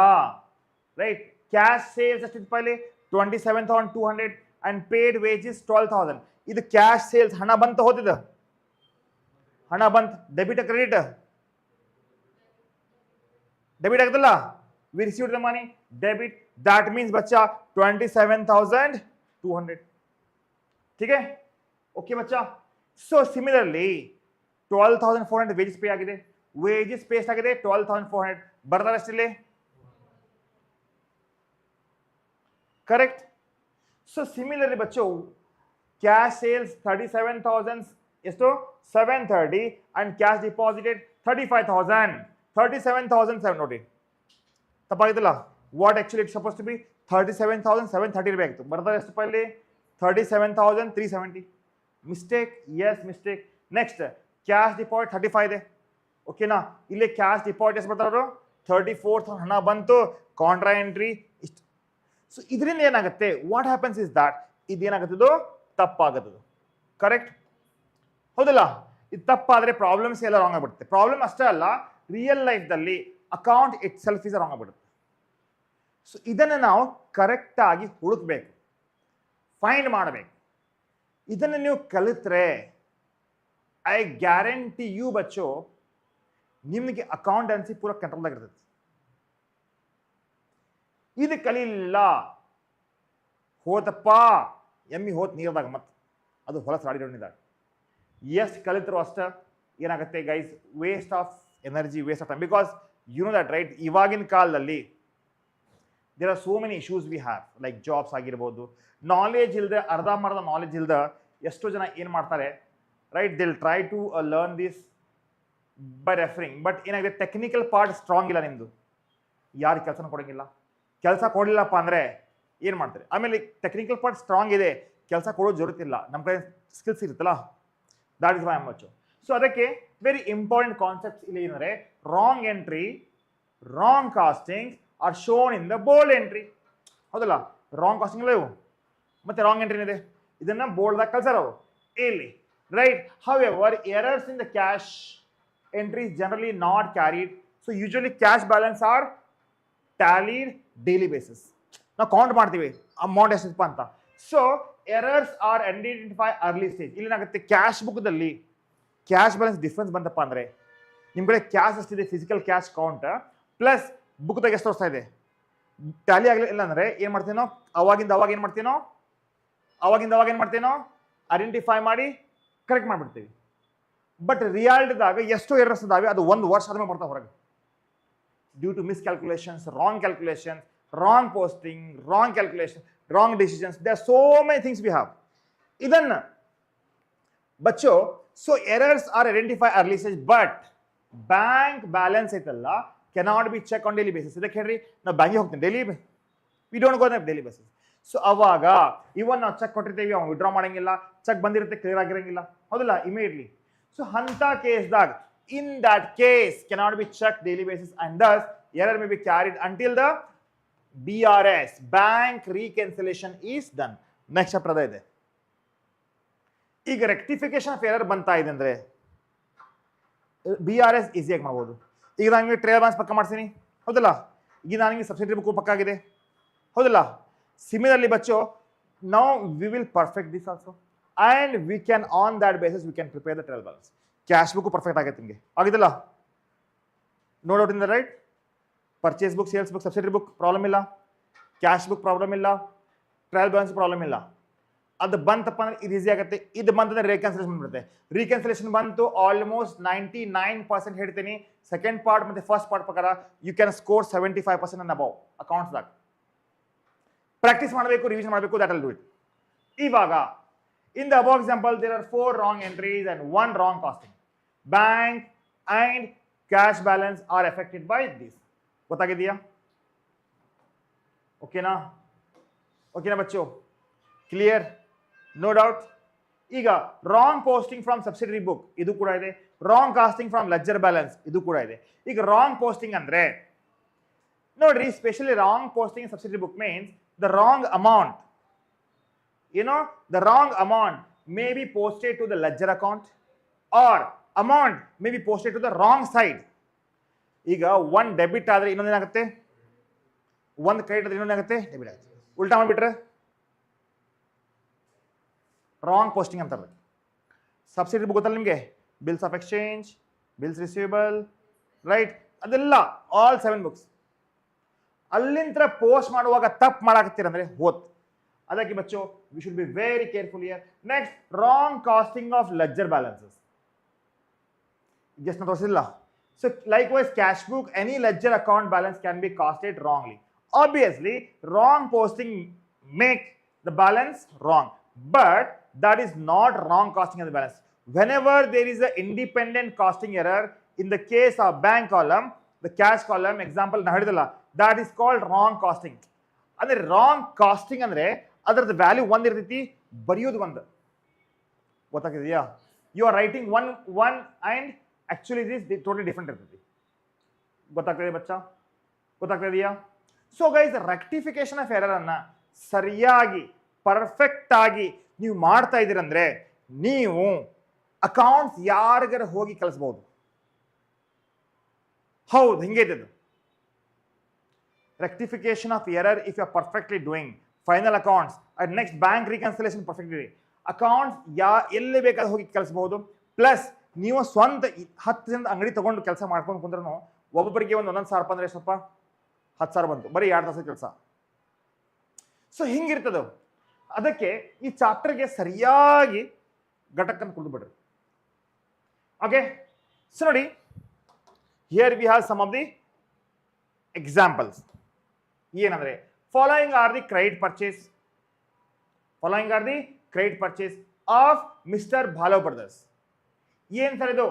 ರೈಟ್? ಕ್ಯಾಶ್ ಸೇಲ್ಸ್ ಎಷ್ಟಿತ್ತು ಇಲ್ಲಿ, 27,200 and paid wages 12,000. ಇದು ಕ್ಯಾಶ್ ಸೇಲ್ಸ್, ಹಣ ಬಂತ ಹೋದಿದ, ಹಣ ಬಂತ, ಡೆಬಿಟ್ ಕ್ರೆಡಿಟ್, ಡೆಬಿಟ್ ಆಗುತ್ತಲ್ಲ, we received the money, debit. That means बच्चा 27,200. ठीक है, ओके बच्चा? ಸೊ ಸಿಮಿಲರ್ಲಿ 12,400 ವೇಜಸ್ ಪೇ ಆಗಿದೆ, ವೇಜಸ್ ಪೇ ಆಗಿದೆ 12,400, ಬರ್ತಾರೆ ಅಷ್ಟಿಲ್ಲಿ ಕರೆಕ್ಟ್. ಸೊ ಸಿಮಿಲರ್ಲಿ ಬಚ್ಚು ಕ್ಯಾಶ್ ಸೇಲ್ಸ್ 37,000 ಎಷ್ಟು 730 ಅಂಡ್ ಕ್ಯಾಶ್ ಡಿಪಾಸಿಟೆಡ್ 35,000, 37,700 ನೋಡಿ ತಪ್ಪಾಗಿತ್ತಲ್ಲ. What actually it suppose to be 37,730 ಇರಬೇಕಿತ್ತು, ಬರ್ತಾರೆ ಎಷ್ಟು ಇಲ್ಲಿ 37,370. Mistake, yes mistake. Next cash deposit 35 ಇದೆ, ಓಕೆನಾ. ಇಲ್ಲಿ ಕ್ಯಾಶ್ ಡಿಪಾಸಿಟ್ ಎಷ್ಟು ಬರ್ತಾರೋ 34,000 ಹಣ ಬಂತು, ಕಾಂಟ್ರಾ ಎಂಟ್ರಿ ಇಷ್ಟು. ಸೊ ಇದರಿಂದ ಏನಾಗುತ್ತೆ, ವಾಟ್ ಹ್ಯಾಪನ್ಸ್ ಇಸ್ ದಟ್ ಇದೇನಾಗುತ್ತದು ತಪ್ಪಾಗುತ್ತದು, ಕರೆಕ್ಟ್ ಹೌದಲ್ಲ. ಇದು ತಪ್ಪಾದರೆ ಪ್ರಾಬ್ಲಮ್ಸ್ ಎಲ್ಲ ರಾಂಗ್ ಆಗಿಬಿಡುತ್ತೆ. ಪ್ರಾಬ್ಲಮ್ ಅಷ್ಟೇ ಅಲ್ಲ, ರಿಯಲ್ ಲೈಫ್ದಲ್ಲಿ account itself is wrong ಆಗಿಬಿಡುತ್ತೆ. ಸೊ ಇದನ್ನು ನಾವು ಕರೆಕ್ಟಾಗಿ ಹುಡುಕ್ಬೇಕು, ಫೈಂಡ್ ಮಾಡಬೇಕು. ಇದನ್ನು ನೀವು ಕಲಿತ್ರೆ ಐ ಗ್ಯಾರಂಟಿ ಯು ಬಚ್ಚು ನಿಮಗೆ ಅಕೌಂಟೆನ್ಸಿ ಪೂರ ಕಂಟ್ರೋಲ್ದಾಗಿರ್ತದೆ. ಇದು ಕಲಿಲ್ಲ ಹೋತಪ್ಪ ಎಮ್ಮಿ ಹೋತ್ ನೀರದಾಗ ಮತ್ತೆ ಅದು ಹೊಲಸು ಆಡಿರೋಣಿದಾಗ ಎಷ್ಟು ಕಲಿತರು ಅಷ್ಟೇ ಏನಾಗುತ್ತೆ guys, waste of energy, waste of time. Because you know that right, ಇವಾಗಿನ ಕಾಲದಲ್ಲಿ there are so many issues we have, like jobs ಆಗಿರ್ಬೋದು. ನಾಲೆಜ್ ಇಲ್ಲದೆ ಅರ್ಧಂಬರ್ಧ ನಾಲೆಜ್ ಇಲ್ಲದೆ ಎಷ್ಟೋ ಜನ ಏನು ಮಾಡ್ತಾರೆ right, they'll try to learn this by referring. But ಏನಾಗಿದೆ, ಟೆಕ್ನಿಕಲ್ ಪಾರ್ಟ್ ಸ್ಟ್ರಾಂಗ್ ಇಲ್ಲ ನಿಮ್ಮದು, ಯಾರು ಕೆಲಸನ ಕೊಡೋಂಗಿಲ್ಲ. ಕೆಲಸ ಕೊಡಲಿಲ್ಲಪ್ಪ ಅಂದರೆ ಏನು ಮಾಡ್ತಾರೆ. ಆಮೇಲೆ ಟೆಕ್ನಿಕಲ್ ಪಾರ್ಟ್ ಸ್ಟ್ರಾಂಗ್ ಇದೆ, ಕೆಲಸ ಕೊಡೋದು ಜರುತ್ತಿಲ್ಲ, ನಮ್ಮ ಕಡೆ ಸ್ಕಿಲ್ಸ್ ಇರುತ್ತಲ್ಲ, that is why am much. So ಅದಕ್ಕೆ ವೆರಿ ಇಂಪಾರ್ಟೆಂಟ್ ಕಾನ್ಸೆಪ್ಟ್ಸ್ ಇಲ್ಲಿ ಏನಂದರೆ, wrong entry, wrong casting are shown in the bold entry. ಹೌದಲ್ಲ, ರಾಂಗ್ ಕಾಸ್ಟಿಂಗ್ ಇಲ್ಲ ಇವು, ಮತ್ತೆ ರಾಂಗ್ ಎಂಟ್ರಿ ಏನಿದೆ ಇದನ್ನು ಬೋಲ್ಡ್ದಾಗ ಕಳ್ಸಾರ ಅವರು ಇಲ್ಲಿ, right. However errors in the cash entry is generally not carried. So usually cash balance are tallied daily basis, ನಾವು ಕೌಂಟ್ ಮಾಡ್ತೀವಿ ಅಮೌಂಟ್ ಎಷ್ಟಪ್ಪ ಅಂತ. So errors are identify early stage. ಇಲ್ಲಿ ಏನಾಗುತ್ತೆ, ಕ್ಯಾಶ್ ಬುಕ್ದಲ್ಲಿ ಕ್ಯಾಶ್ ಬ್ಯಾಲೆನ್ಸ್ ಡಿಫ್ರೆನ್ಸ್ ಬಂತಪ್ಪ ಅಂದರೆ ನಿಮ್ಮ ಕಡೆ ಕ್ಯಾಶ್ ಎಷ್ಟಿದೆ ಫಿಸಿಕಲ್ ಕ್ಯಾಶ್ ಕೌಂಟ್ ಪ್ಲಸ್ ಬುಕ್ದಾಗ ಎಷ್ಟು ವರ್ಷ ಇದೆ ಟ್ಯಾಲಿ ಆಗಲಿಲ್ಲ ಅಂದರೆ ಏನು ಮಾಡ್ತೀನೋ ಅವಾಗಿಂದ ಅವಾಗ ಏನು ಮಾಡ್ತೀನೋ ಐಡೆಂಟಿಫೈ ಮಾಡಿ ಕರೆಕ್ಟ್ ಮಾಡಿಬಿಡ್ತೀವಿ. ಬಟ್ ರಿಯಾಲಿಟಿದಾಗ ಎಷ್ಟೋ ಎರರ್ಸ್ ಇದಾವೆ, ಅದು ಒಂದು ವರ್ಷ ಆದ್ಮೇಲೆ ಬರ್ತಾವೆ ಹೊರಗೆ, due to miscalculations, wrong calculations, wrong posting, wrong calculation, wrong decisions. There are so many things we have. Idan bachcho, so errors are identified early stage, but bank balance italla cannot be checked on daily basis. Idakke ಹೇಳ್ರಿ, ನಾವು ಬ್ಯಾಂಕಿಗೆ ಹೋಗ್ತೀವಿ daily, we don't go on a daily basis. So ಅವಾಗ ಇವನ್ ನಾವು check ಕೊಟ್ಟಿರ್ತೀವಿ, ಅವ್ನು withdraw ಮಾಡಂಗಿಲ್ಲ, check ಬಂದಿರುತ್ತೆ ಕ್ಲಿಯರ್ ಆಗಿರಂಗಿಲ್ಲ, ಹೌದಲ್ಲ, ಇಮಿಡಿಯೇಟ್ಲಿ. ಸೊ ಅಂತ ಕೇಸ್ದಾಗ in that case cannot be checked daily basis and thus error may be carried until the BRS, bank reconciliation is done. Next chapter ಇದೆ. ಈಗ ರೆಕ್ಟಿಫಿಕೇಶನ್ ಆಫ್ ಎರರ್ ಬಂತಾ ಇದೆ ಅಂದರೆ BRS ಈಸಿಯಾಗಿ ಮಾಡ್ಬೋದು. ಈಗ ನನಗೆ ಟ್ರಯಲ್ ಬ್ಯಾಲೆನ್ಸ್ ಪಕ್ಕ ಮಾಡ್ತೀನಿ, ಹೌದಲ್ಲ, ಈಗ ನನಗೆ ಸಬ್ಸಿಡಿ ಬುಕ್ ಪಕ್ಕ ಆಗಿದೆ, ಹೌದಲ್ಲ. ಸಿಮಿಲರ್ಲಿ ಬಚ್ಚೋ, now we will perfect this also and we can on that basis we can prepare the trial balance. Cash book perfect ಆಗೈತೆ ನಿಮಗೆ, ಆಗಿದಲ್ಲ, no doubt in the right. Purchase book, sales book, subsidy book problem ಇಲ್ಲ, cash book problem ಇಲ್ಲ, trial balance problem ಇಲ್ಲ. ಅದು ಬಂತಪ್ಪ ಅಂದ್ರೆ ಇದು ಈಸಿ ಆಗುತ್ತೆ. ಇದು ಬಂತಂದ್ರೆ ರಿಕನ್ಸಿಲೇಷನ್ ಬರುತ್ತೆ. ರಿಕನ್ಸಿಲೇಷನ್ ಬಂತು ಆಲ್ಮೋಸ್ಟ್ 99% ಹೇಳ್ತೀನಿ. ಸೆಕೆಂಡ್ ಪಾರ್ಟ್ ಮತ್ತೆ ಫಸ್ಟ್ ಪಾರ್ಟ್ ಪ್ರಕಾರ you can score 75% and above ಅಕೌಂಟ್ಸ್ದಾಗ. ಪ್ರಾಕ್ಟೀಸ್ ಮಾಡಬೇಕು, ರಿವಿಷನ್ ಮಾಡಬೇಕು, ದಟ್ ವಿಲ್ ಡೂ ಇಟ್. ಇವಾಗ in the above example there are 4 wrong entries and 1 wrong casting. Bank and cash balance are affected by this. ಗೊತ್ತಾಗಿದೆಯಾ? ಓಕೆನಾ ಬಚ್ಚು? Clear? No doubt. ಈಗ wrong posting from subsidiary book ಇದು ಕೂಡ ಇದೆ, wrong casting from ledger balance ಇದು ಕೂಡ ಇದೆ. ಈಗ ರಾಂಗ್ ಪೋಸ್ಟಿಂಗ್ ಅಂದ್ರೆ ನೋಡ್ರಿ, specially wrong posting subsidiary book means the wrong amount, the wrong amount may be posted to the ledger account or amount may be posted to the wrong side. ಈಗ one debit ಆದ್ರೆ ಇನ್ನೊಂದೇನಾಗುತ್ತೆ, ಒಂದು credit ಆದ್ರೆ ಇನ್ನೊಂದೇನಾಗುತ್ತೆ, debit ಆಗುತ್ತೆ. ಉಲ್ಟಾ ಮಾಡಿಬಿಟ್ರೆ wrong posting ಅಂತಾರೆ. Subsidy book ಗೊತ್ತಲ್ಲ ನಿಮಗೆ, bills of exchange, bills receivable, right, ಅದೆಲ್ಲ ಆಲ್ 7 ಬುಕ್ಸ್. ಅಲ್ಲಿಂದ ಪೋಸ್ಟ್ ಮಾಡುವಾಗ ತಪ್ಪು ಮಾಡಾಕತ್ತೀರಂದ್ರೆ ಹೋತ್ ಅದಕ್ಕೆ ಬಚ್ಚೋ we should be very careful here. Next wrong casting of ledger balances. Just ತೋರಿಸಿಲ್ಲ. So likewise cash book, any ledger account balance can be costed wrongly. Obviously wrong posting make the balance wrong, but that is not wrong costing of the balance. Whenever there is an independent costing error in the case of bank column, the cash column example na hadidalla, that is called wrong costing. ಅಂದ್ರೆ wrong costing ಅಂದ್ರೆ ಅದರದ value ಒಂದ್ ಇರ್ತೈತಿ, ಬರೆಯೋದು ಒಂದು. ಗೊತ್ತಾಗ್ತಿದೆಯಾ? You are writing one and actually this totally different ಇರ್ತೈತಿ. ಗೊತ್ತಾಗ್ತದೆ ಬಚ್ಚಾ? ಗೊತ್ತಾಗ್ತಿದೆಯಾ? So guys, rectification of error ಅನ್ನ ಸರಿಯಾಗಿ ಪರ್ಫೆಕ್ಟ್ ಆಗಿ ನೀವು ಮಾಡ್ತಾ ಇದ್ದೀರಂದ್ರೆ ನೀವು ಅಕೌಂಟ್ಸ್ ಯಾರಿಗಾರ ಹೋಗಿ ಕಳಿಸ್ಬಹುದು. ಹೌದು, ಹಿಂಗೈತದು. Rectification of error if you are perfectly doing final accounts and next bank reconciliation perfectly. Accounts ಎಲ್ಲಿ ಬೇಕಾದ್ರೆ ಹೋಗಿ ಕಳಿಸಬಹುದು. ಪ್ಲಸ್ ನೀವು ಸ್ವಂತ 10 ಜನ ಅಂಗಡಿ ತಗೊಂಡು ಕೆಲಸ ಮಾಡ್ಕೊಂಡು ಕುಂದ್ರೂ ಒಬ್ಬೊಬ್ಬರಿಗೆ ಒಂದೊಂದು ಸಾವಿರ ರೂಪಾಯಿ ಅಂದ್ರೆ ಸ್ವಲ್ಪ 10,000 ಬಂತು, ಬರೀ 2 ತಾಸು ಕೆಲಸ. ಸೊ ಹಿಂಗಿರ್ತದ. ಅದಕ್ಕೆ ಈ ಚಾಪ್ಟರ್ಗೆ ಸರಿಯಾಗಿ ಘಟಕನ್ನು ಕುಡಿದು ಬಿಡ್ರಿ. ಓಕೆ, ಸೊ ನೋಡಿ, here we have some of the examples. ಏನಂದ್ರೆ following are the credit purchase of mister Bhalav brothers. ಏನ್ ಸರ್ ಇದು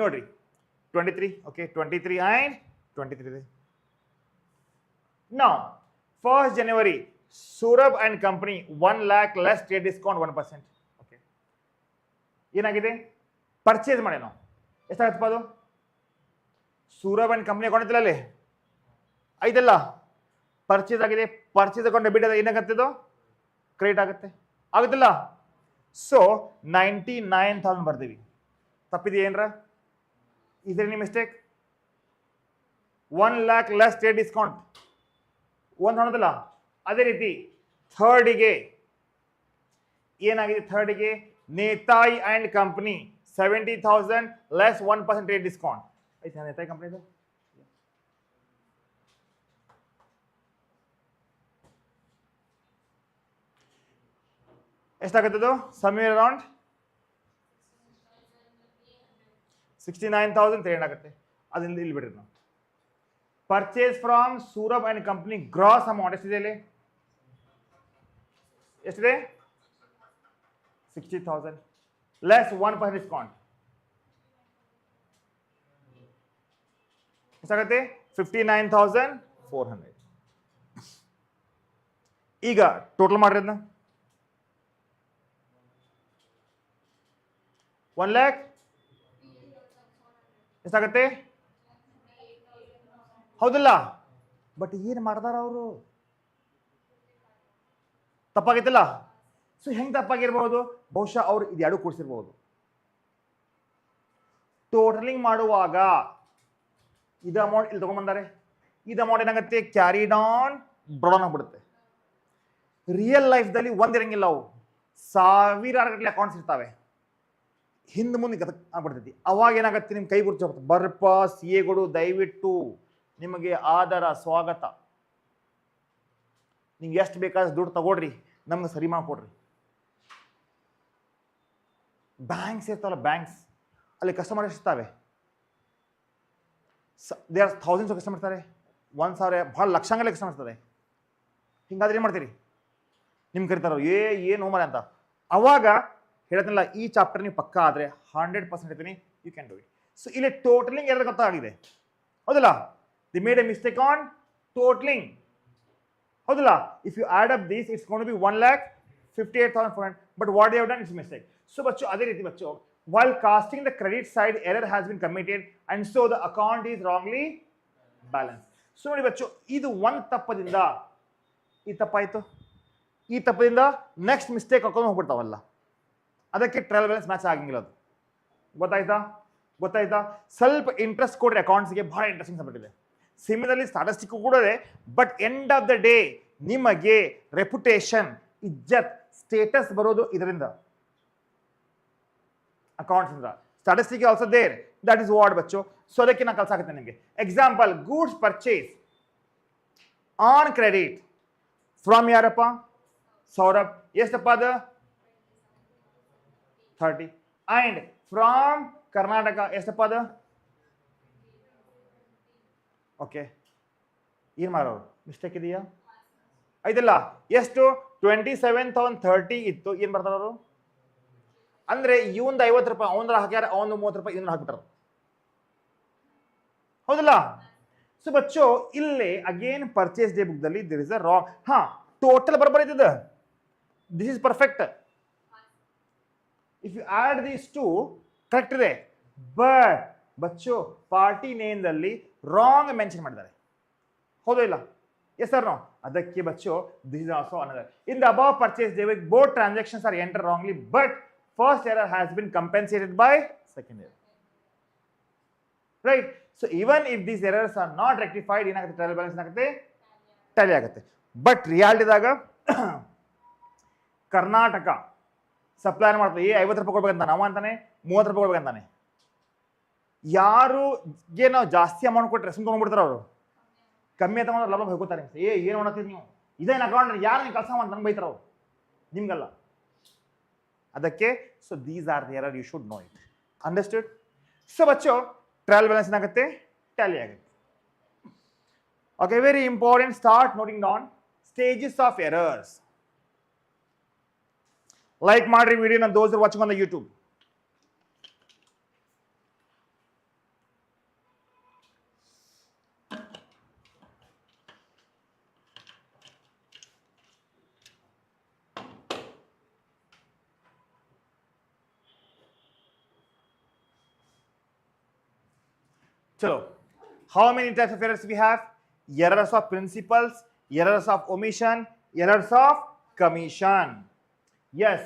ನೋಡ್ರಿ, 23. Okay, 23 and 23. Now 1st January Surab and company 1 lakh less trade discount 1%. Okay, ಏನಾಗಿದೆ? Purchase ಮಾಡಿ ನಾವು ಎಷ್ಟಾಗತ್ತಪ್ಪ ಅದು? ಸೂರಬ್ and company account ಇತ್ತಲ್ಲ ಅಲ್ಲಿ ಐದಲ್ಲ, ಪರ್ಚೇಸ್ ಆಗಿದೆ. ಪರ್ಚೇಸ್ ಅಕೌಂಟ್ ಡೆಬಿಟ್ ಆದ ಏನಾಗತ್ತಿದು? ಕ್ರೆಡಿಟ್ ಆಗುತ್ತೆ, ಆಗುತ್ತಿಲ್ಲ? ಸೊ 99,000 ಬರ್ತೀವಿ. ತಪ್ಪಿದೆ ಏನ್ರ? Is any mistake? 1 lakh less trade discount ಒಂದು ಹೊಣದಲ್ಲ. ಅದೇ ರೀತಿ ಥರ್ಡಿಗೆ ಏನಾಗಿದೆ? ಥರ್ಡಿಗೆ Netai and company 70,000 less 1% trade discount ಐತೆ. ನೇತಾಯಿ ಕಂಪನಿದು ಎಷ್ಟಾಗುತ್ತದು? ಸಮ್ವೇರ್ ಅರೌಂಡ್ 69,300 ಆಗುತ್ತೆ. ಅದರಿಂದ ಇಲ್ಲಿ ಬಿಡ್ರಿ ನಾವು. Purchase from Saurabh and company gross amount ಎಷ್ಟಿದೆ ಇಲ್ಲಿ? ಎಷ್ಟಿದೆ? 60,000 ಲೆಸ್ 1% ಡಿಸ್ಕೌಂಟ್ ಎಷ್ಟಾಗುತ್ತೆ? 59,400. ಈಗ ಟೋಟಲ್ ಮಾಡ್ರಿ ಅದನ್ನ. 1 lakh ಎಷ್ಟಾಗತ್ತೆ? ಹೌದಲ್ಲ? ಬಟ್ ಏನು ಮಾಡ್ದಾರ ಅವರು? ತಪ್ಪಾಗೈತಲ್ಲ? ಸೊ ಹೆಂಗೆ ತಪ್ಪಾಗಿರ್ಬಹುದು? ಬಹುಶಃ ಅವ್ರು ಇದೆರಡು ಕೂಡಿಸಿರ್ಬಹುದು. ಟೋಟಲಿಂಗ್ ಮಾಡುವಾಗ ಇದು ಅಮೌಂಟ್ ಇಲ್ಲಿ ತಗೊಂಡ್ಬಂದಾರೆ, ಇದು ಅಮೌಂಟ್ ಏನಾಗುತ್ತೆ? ಕ್ಯಾರಿಡ್ ಆನ್ ಬ್ರಾಡನ್ ಆಗ್ಬಿಡುತ್ತೆ. ರಿಯಲ್ ಲೈಫ್ದಲ್ಲಿ ಒಂದಿರಂಗಿಲ್ಲ, ಅವು ಸಾವಿರಾರು ಗಟ್ಟಲೆ ಅಕೌಂಟ್ಸ್ ಇರ್ತಾವೆ, ಹಿಂದೆ ಮುಂದೆ ಆಗ್ಬಿಡ್ತೈತಿ. ಅವಾಗ ಏನಾಗತ್ತೆ? ನಿಮ್ಮ ಕೈ ಗುರ್ಚ ಬರ್ಪ CAಗಳು ದಯವಿಟ್ಟು ನಿಮಗೆ ಆದರ ಸ್ವಾಗತ. ನಿಮ್ಗೆ ಎಷ್ಟು ಬೇಕಾದ ದುಡ್ಡು ತಗೊಳ್ರಿ, ನಮ್ಗೆ ಸರಿ ಮಾಡಿಕೊಡ್ರಿ. ಬ್ಯಾಂಕ್ಸ್ ಇರ್ತಾವಲ್ಲ, ಬ್ಯಾಂಕ್ಸ್ ಅಲ್ಲಿ ಕಸ್ಟಮರ್ ಇರ್ತಾವೆ, they are thousands of customer ಇರ್ತಾರೆ, 1,000 ಭಾಳ ಲಕ್ಷಾಂಗಲೇ ಕಸ್ಟಮರ್ ಇರ್ತಾರೆ. ಹಿಂಗಾದ್ರೆ ಏನು ಮಾಡ್ತೀರಿ? ನಿಮ್ಗೆ ಕರಿತಾರ ಏನು ಹೋಮರೆ ಅಂತ. ಅವಾಗ ಹೇಳ್ತೀನಲ್ಲ, ಈ ಚಾಪ್ಟರ್ ನೀವು ಪಕ್ಕ ಆದರೆ 100% ಹೇಳ್ತೀನಿ, you can do it. So ಇಲ್ಲಿ ಟೋಟಲಿಂಗ್ ಎರಡು ಗೊತ್ತಾಗಿದೆ, ಹೌದಲ್ಲ? They made a mistake on totalling, ಹೌದಲ್ಲ? If you add up this it's going to be 1,58,400, but what you have done it's mistake. So ಬಚ್ಚು ಅದೇ ರೀತಿ ಬಚ್ಚು, while casting the credit side error has been committed and so the account is wrongly balanced. So ನೋಡಿ ಬಚ್ಚು, ಇದು ಒಂದು ತಪ್ಪದಿಂದ ಈ ತಪ್ಪಾಯಿತು, ಈ ತಪ್ಪದಿಂದ ನೆಕ್ಸ್ಟ್ ಮಿಸ್ಟೇಕ್ ಹಾಕೊಂಡು ಹೋಗ್ಬಿಡ್ತಾವಲ್ಲ, ಅದಕ್ಕೆ ಟ್ರಯಲ್ ಬ್ಯಾಲೆನ್ಸ್ ಮ್ಯಾಚ್ ಆಗಂಗಿಲ್ಲ. ಅದು ಗೊತ್ತಾಯ್ತಾ? ಸ್ವಲ್ಪ ಇಂಟ್ರೆಸ್ಟ್ ಕೊಡ್ರಿ ಅಕೌಂಟ್ಸ್ಗೆ, ಭಾಳ ಇಂಟ್ರೆಸ್ಟಿಂಗ್ ಸಬ್ಜೆಕ್ಟ್ ಇದೆ. ಸಿಮಿಲರ್ಲಿ ಸ್ಟಾಟಿಸ್ಟಿಕ್ ಕೂಡ ಇದೆ, but end of the day ನಿಮಗೆ ರೆಪ್ಯುಟೇಷನ್, ಇಜ್ಜತ್, ಸ್ಟೇಟಸ್ ಬರೋದು ಇದರಿಂದ, ಅಕೌಂಟ್ಸ್ ಇಂದ. Statistic also there, that is what ಬಚ್ಚು. ಸೊ ಅದಕ್ಕೆ ನಾನು ಕಲ್ಸಾಕತ್ತೆ ನಿಮಗೆ. Example, goods purchase on credit from ಯಾರಪ್ಪ? ಸೌರಭ್ ಎಷ್ಟಪ್ಪ ಅದು 30 ಅಂಡ್ ಫ್ರಾಮ್ ಕರ್ನಾಟಕ ಎಷ್ಟಪ್ಪ ಅದು ಓಕೆ ಏನು ಮಾಡೋರು ಮಿಸ್ಟೇಕ್ ಇದೆಯಾ ಐದಿಲ್ಲ ಎಷ್ಟು 27,030 ಇತ್ತು ಏನು ಬರ್ತಾರೆ ಅವರು ಅಂದ್ರೆ ಇವಂದು 50 ರೂಪಾಯಿ ಅವನ ಹಾಕ್ಯಾರ ಅವನು 30 ರೂಪಾಯಿ ಇದನ್ನ ಹಾಕ್ಬಿಟ್ಟಾರ ಹೌದಲ್ಲ ಸೊ ಬಚ್ಚೋ ಇಲ್ಲೇ ಅಗೇನ್ ಪರ್ಚೇಸ್ ಡೇ ಬುಕ್ ದಲ್ಲಿ ದಿರ್ ಇಸ್ ಅ ರಾಂಗ್ ಹಾ ಟೋಟಲ್ ಬರಬರ ಇದ್ದದ this is perfect if you add these two correct ಇದೆ ಬಟ್ ಬಚ್ಚೋ ಪಾರ್ಟಿ ನೇಮ್ದಲ್ಲಿ ರಾಂಗ್ ಮೆನ್ಷನ್ ಮಾಡಿದ್ದಾರೆ ಹೌದೋ ಇಲ್ಲ ಎಸ್ ಸರ್ ನೋ ಅದಕ್ಕೆ ಬಚ್ಚೋ this is also another in the above purchase day book both transactions are enter wrongly but first error has been compensated by second error right so even if these errors R not rectified ಏನಾಗುತ್ತೆ trial balance ಏನಾಗುತ್ತೆ tally ಆಗುತ್ತೆ but ರಿಯಾಲಿಟಿದಾಗ Karnataka supplier ಮಾಡ್ತಾರೆ 50 ರೂಪಾಯಿ ಕೊಡ್ಬೇಕಂತಾನೆ ಅವ ಅಂತಾನೆ 30 ರೂಪಾಯಿ ಕೊಡ್ಬೇಕಂತಾನೆ ಯಾರುಗೆ ನಾವು ಜಾಸ್ತಿ ಅಮೌಂಟ್ ಕೊಟ್ಟರೆ ಸುಮ್ಮನೆ ತೊಗೊಂಡ್ಬಿಡ್ತಾರೆ ಅವರು ಕಮ್ಮಿ ತಗೊಂಡ್ರೆ ಲಾಭ ಹೋಗ್ತಾರೆ ಏನು ಮಾಡತ್ತೀರಿ ನೀವು ಇದೇನು ಅಕೌಂಟ್ ಯಾರು ನೀವು ಕೆಲಸ ಮಾಡಿ ನಂಗೆ ಬೈತಾರೆ ಅವ್ರು ನಿಮ್ಗಲ್ಲ ಅದಕ್ಕೆ so these are the error you should know it understood so ಬಚ್ಚೋ ಟ್ರಯಲ್ ಬ್ಯಾಲೆನ್ಸ್ ಏನಾಗುತ್ತೆ ಟ್ಯಾಲಿ ಆಗುತ್ತೆ okay very important start noting down stages of errors like ಮಾಡ್ರಿ ವಿಡಿಯೋನ those watching on the YouTube Chalo. How many types of errors we have? Errors of principals, errors of omission, errors of commission. Yes,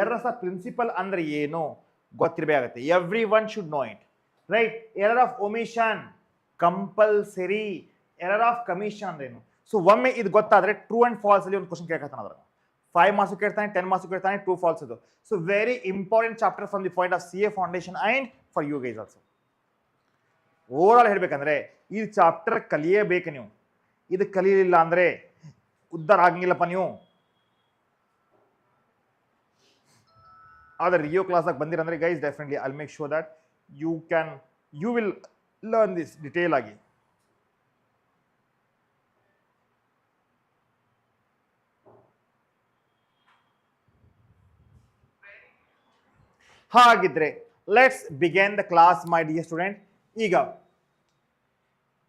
errors of principal andre ಏನು ಗೊತ್ತಿರಬೇಕಾಗುತ್ತೆ. Everyone should know it. Right? Error of omission compulsory. Error of commission ಅಂದ್ರೇನು? So ಒಮ್ಮೆ ಇದು ಗೊತ್ತಾದ್ರೆ true and falls ಅಲ್ಲಿ ಒಂದು question ಕೇಳ್ತಾನೆ ಅದ್ರ 5 marks ಕೇಳ್ತಾನೆ 10 ಮಾರ್ಕ್ಸ್ ಕೇಳ್ತಾನೆ ಟ್ರೂ ಫಾಲ್ಸ್ ಇದು. So very important chapter from the point of CA foundation and for you guys also. Over all ಹೇಳ್ಬೇಕಂದ್ರೆ ಈ ಚಾಪ್ಟರ್ ಕಲಿಯಬೇಕು ನೀವು ಇದು ಕಲಿಯಲಿಲ್ಲ ಅಂದ್ರೆ ಉದ್ಧಾರ ಆಗಂಗಿಲ್ಲಪ್ಪ ನೀವು ಆದ್ರೆ ರಿಯೋ ಕ್ಲಾಸಾಗ ಬಂದಿರಂದ್ರೆ guys definitely I make sure that you will learn this detail ಆಗಿ ಹಾಗಿದ್ರೆ let's begin the class my dear student ಈಗ